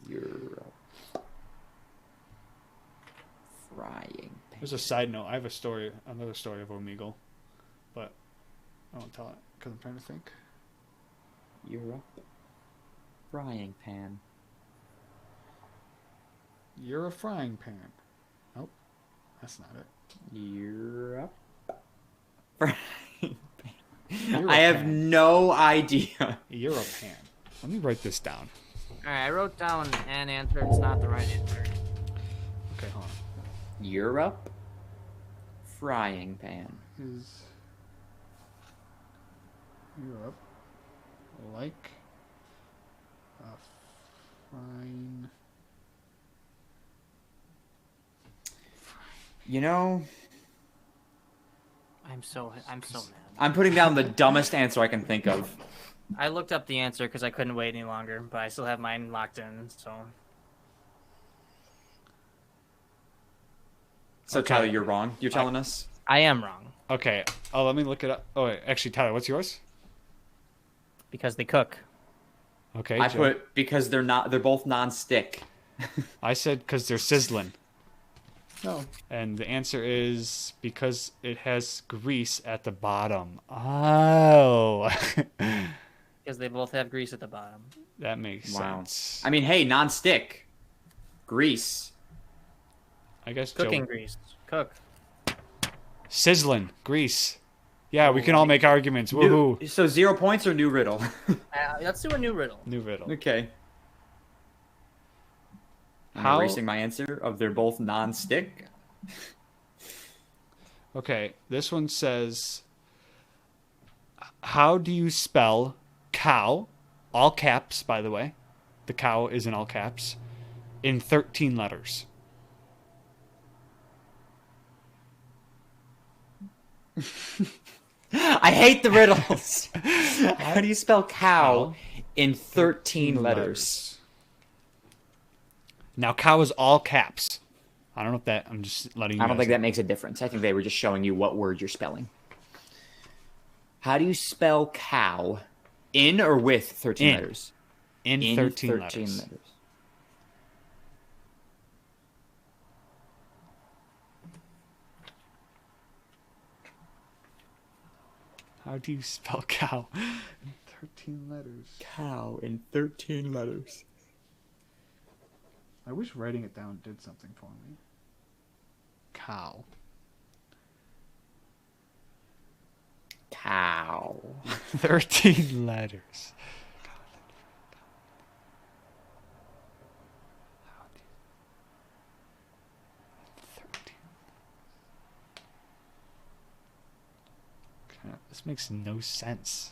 Europe. Frying pan. There's a side note. I have another story of Omegle, but I won't tell it because I'm trying to think. Europe. Frying pan. You're a frying pan. Nope, that's not it. Europe. Frying pan. You're a I have pan. no idea. You're a pan. Let me write this down. All right, I wrote down an answer. It's not the right answer. Okay, hold on. Europe. Frying pan. Is Europe like a frying? You know, I'm so mad. I'm putting down the dumbest answer I can think of. I looked up the answer because I couldn't wait any longer, but I still have mine locked in. So Okay. Tyler, you're wrong. You're telling us? I am wrong Okay. Oh, let me look it up. Oh, wait, actually, Tyler, what's yours? because they cook. Okay. I Joe. put because they're both non-stick. I said because they're sizzling. No. And the answer is because it has grease at the bottom. Oh. Because they both have grease at the bottom. That makes Wow. sense. I mean, hey, non-stick. Grease. I guess Cooking Joe. grease. Cook. Sizzling. Grease. Yeah, we can all make arguments. Woohoo. So 0 points or new riddle? Let's do a new riddle. New riddle. Okay. I'm How- erasing my answer of they're both non-stick. Okay, this one says, how do you spell cow, all caps, by the way, the cow is in all caps, in 13 letters? I hate the riddles. How do you spell cow in 13 letters? Now, cow is all caps. I don't know if that, I'm just letting you I don't guys think know. that makes a difference. I think they were just showing you what word you're spelling. How do you spell cow in or with 13 In. letters? In 13 letters. How do you spell cow in 13 letters? Cow in 13 letters. I wish writing it down did something for me. Cow. cow. 13 letters. This makes no sense.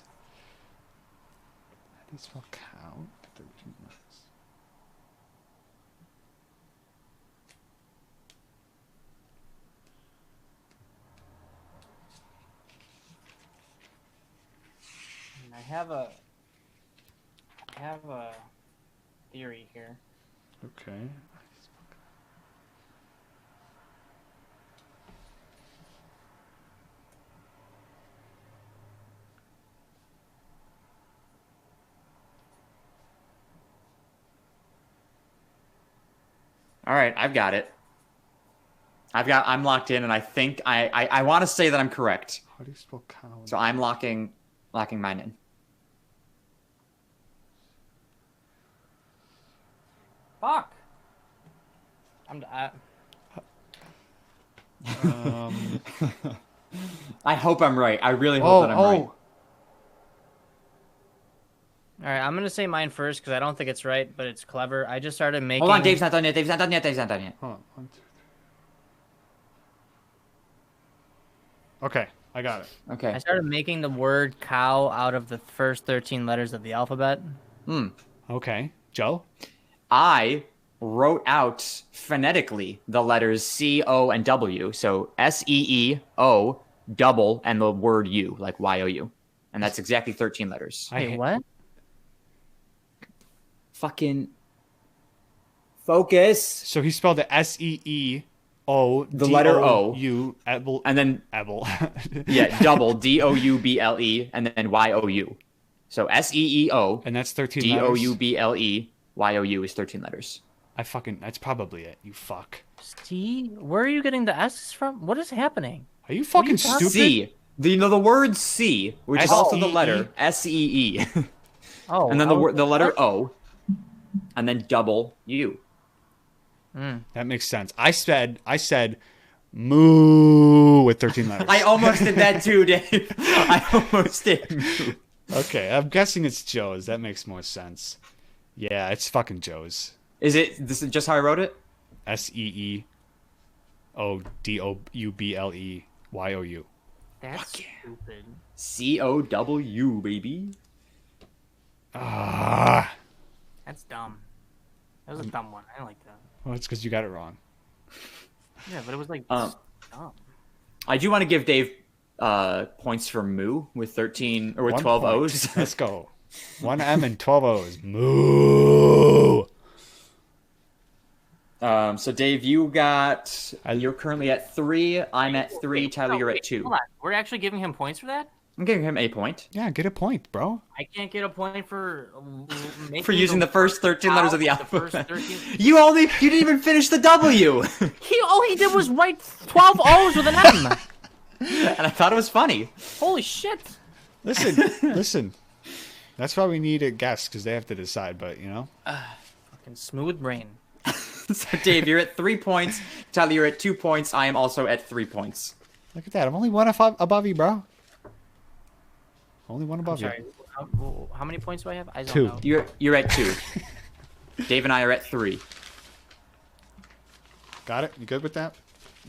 How do you spell cow? 13 letters. I have a theory here. Okay. All right, I've got it. I'm locked in, and I think I want to say that I'm correct. How do you spell cow? So I'm locking mine in. Fuck. I hope I'm right. I really hope that I'm right. All right, I'm gonna say mine first because I don't think it's right, but it's clever. I just started making. Hold on, Dave's not done yet. Dave's not done yet. Dave's not done yet. Hold on. 1, 2, 3. Okay, I got it. Okay. I started making the word cow out of the first 13 letters of the alphabet. Okay, Joe. I wrote out phonetically the letters C, O, and W. So SEEO, double, and the word U, like YOU. And that's exactly 13 letters. Wait, what? Fucking focus. So he spelled it SEEO. The letter O. U. Ebel. And then, Ebel. yeah, double, DOUBLE, and then YOU. So SEEO, And that's 13 letters. DOUBLE, YOU is 13 letters. That's probably it, you fuck. See, where are you getting the S's from? What is happening? Are you fucking talking- stupid? C. The word C, which is also the letter SEE. Oh, And then the letter O, and then double U. That makes sense. I said moo with 13 letters. I almost did that too, Dave. I almost did. Okay, I'm guessing it's Joe's. That makes more sense. Yeah, it's fucking Joe's. This is just how I wrote it? SEEODOUBLEYOU. That's stupid. COW, baby. Ah. That's dumb. That was a dumb one. I don't like that. Well, it's because you got it wrong. Yeah, but it was like Um, dumb. I do want to give Dave points for moo with 13 or with 1 12 point. O's. Let's go. 1 M and 12 O's. Moo. So Dave, you're currently at 3. I'm at 3. Tyler, you're at 2. Hold on. We're actually giving him points for that? I'm giving him a point Yeah, get a point, bro. I can't get a point for making for using the first 13 letters of the alphabet. first 13. You didn't even finish the W. All he did was write 12 O's with an M. And I thought it was funny. Holy shit. Listen. That's why we need a guest, because they have to decide, but, you know. Fucking smooth brain. So Dave, you're at 3 points. Tyler, you're at 2 points. I am also at 3 points. Look at that. I'm only one above you, bro. Only one above Sorry. you. How many points do I have? I don't 2. know. You're at 2. Dave and I are at 3. Got it? You good with that?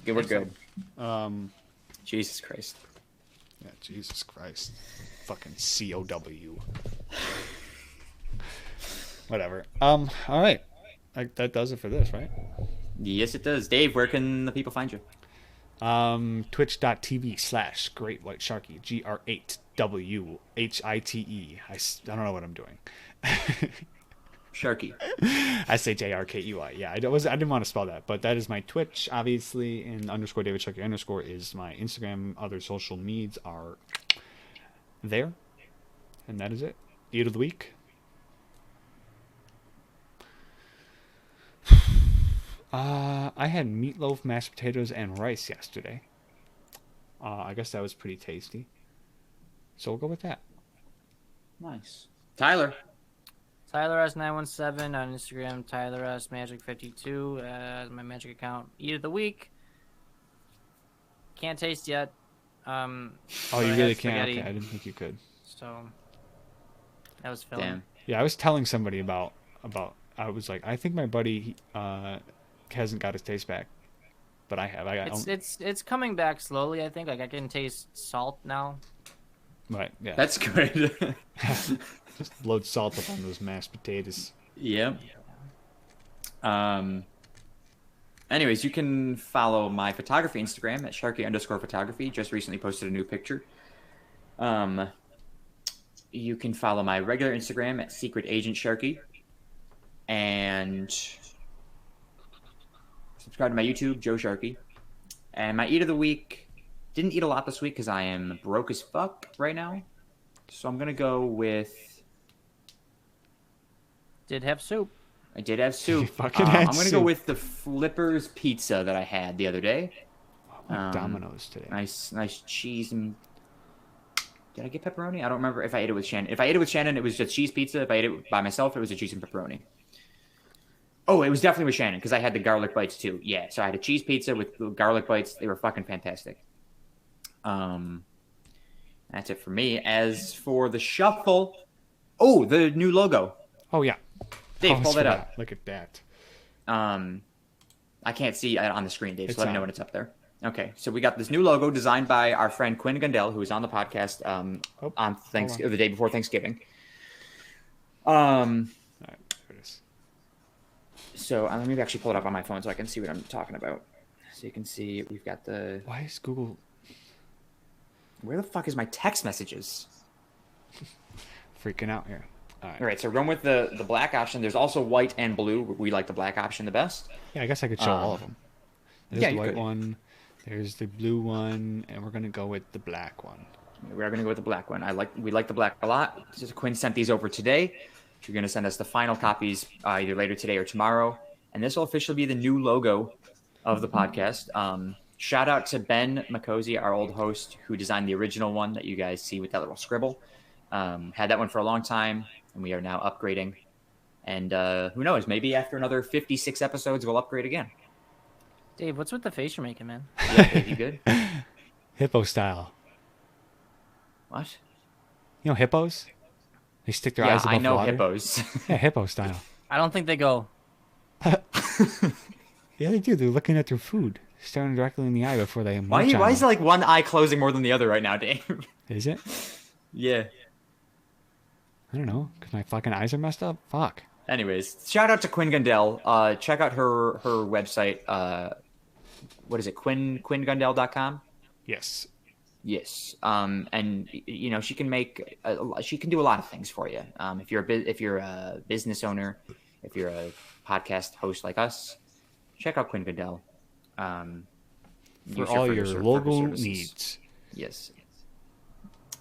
Good, we're good. Jesus Jesus Christ. Yeah, Jesus Christ. Fucking COW. Whatever. All right. That does it for this, right? Yes, it does. Dave, where can the people find you? Twitch.tv/GreatWhiteSharky. GR8WHITE. I don't know what I'm doing. Sharky. SHARKEY. Yeah, I didn't want to spell that, but that is my Twitch, obviously, and _ David Sharky _ is my Instagram. Other social medias are there, and that is it. Eat of the week. I had meatloaf, mashed potatoes, and rice yesterday. I guess that was pretty tasty. So we'll go with that. Nice. Tyler. Tyler S917 on Instagram. Tyler S Magic52 as my magic account. Eat of the week. Can't taste yet. Oh, Oh, you really can't? Okay, I didn't think you could. So that was filling. Damn. Yeah, I was telling somebody about. I was like, I think my buddy hasn't got his taste back, but I have. It's coming back slowly. I think like I can taste salt now. Right. Yeah. That's good. Just load salt up on those mashed potatoes. Yep. Anyways, you can follow my photography Instagram at Sharky_photography. Just recently posted a new picture. You can follow my regular Instagram at Secret Agent Sharky. And subscribe to my YouTube, Joe Sharky. And my eat of the week, didn't eat a lot this week because I am broke as fuck right now. So I'm going to go with... Did have soup. I did have soup. You fucking had I'm going to soup. go with the Flippers pizza that I had the other day. Domino's today. Nice cheese and... Did I get pepperoni? I don't remember if I ate it with Shannon. If I ate it with Shannon, it was just cheese pizza. If I ate it by myself, it was a cheese and pepperoni. Oh, it was definitely with Shannon because I had the garlic bites too. Yeah, so I had a cheese pizza with garlic bites. They were fucking fantastic. That's it for me. As for the shuffle, oh, the new logo. Oh yeah. Dave, Oh, pull that yeah. up. Look at that. I can't see it on the screen, Dave. So It's let me on. know when it's up there. Okay, so we got this new logo designed by our friend Quinn Gundell, who was on the podcast on the day before Thanksgiving. All right, there it is. So let me actually pull it up on my phone so I can see what I'm talking about. So you can see we've got the... Why is Google Where the fuck is my text messages? freaking out here? All right, so run with the black option. There's also white and blue. We like the black option the best. Yeah, I guess I could show all of them. There's yeah, the you white could. one. There's the blue one, and we're gonna go with the black one. We are going to go with the black one. We like the black a lot. So Quinn sent these over today. You're going to send us the final copies either later today or tomorrow. And this will officially be the new logo of the podcast. Shout out to Ben McCosey, our old host, who designed the original one that you guys see with that little scribble. Had that one for a long time, and we are now upgrading. And who knows, maybe after another 56 episodes, we'll upgrade again. Dave, what's with the face you're making, man? Yeah, Dave, you good? Hippo style. What? You know hippos? They stick their Yeah, eyes above I know water. hippos. Yeah, hippo style. I don't think they go. Yeah, they do. They're looking at their food, staring directly in the eye before they Why munch on is them. like one eye closing more than the other right now, Dave? Is it? Yeah. I don't know. Because my fucking eyes are messed up? Fuck. Anyways, shout out to Quinn Gundell. Check out her website. What is it? QuinnGundell.com? Yes. Yes. And you know she can she can do a lot of things for you. If you're a business owner, if you're a podcast host like us, check out Quinn Gundell. For Use all for your for logo services. needs. Yes.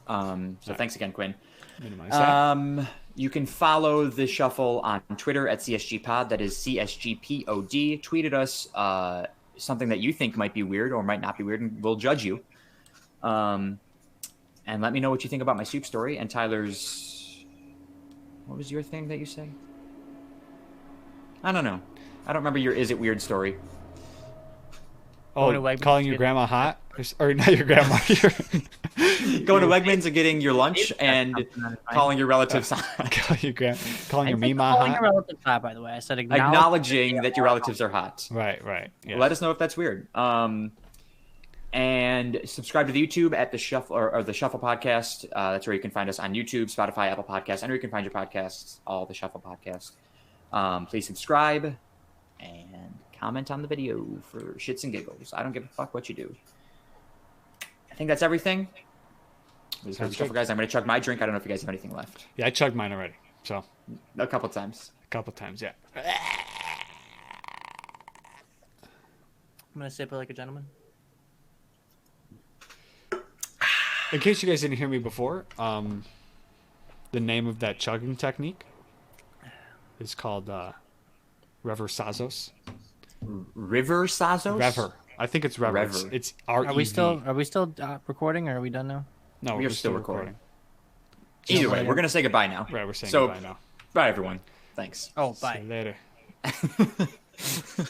So thanks again, Quinn. Minimize that. You can follow the Shuffle on Twitter at CSGPod. That is CSGPOD. Tweet at us something that you think might be weird or might not be weird, and we'll judge you. And let me know what you think about my soup story and Tyler's... What was your thing that you said? I don't know. I don't remember your Is It Weird story. Going to Oh, Wegmans calling to your get- grandma hot? Or not your grandma. Going to Wegmans and getting your lunch and calling your relatives calling your Mima Calling hot? your relatives hot, by the way. I said acknowledging that your relatives are hot. Right. Yeah. Let us know if that's weird. And subscribe to the YouTube at the Shuffle or the Shuffle Podcast. That's where you can find us on YouTube, Spotify, Apple Podcasts, and where you can find your podcasts, all the Shuffle Podcasts. Please subscribe and comment on the video for shits and giggles. I don't give a fuck what you do. I think that's everything. This is Sounds Shuffle, good. guys. I'm going to chug my drink. I don't know if you guys have anything left. Yeah, I chugged mine already. So, A couple times. a couple times, yeah. I'm going to sip it like a gentleman. In case you guys didn't hear me before, the name of that chugging technique is called Reversazos. River Sazos? Rever. I think it's Rever. Rever. It's R-E-V. Are we still recording, or are we done now? No, We are we're still recording. See Either you way, later. we're going to say goodbye now. Right, we're saying So, goodbye now. bye, everyone. Thanks. Oh, See you bye. later.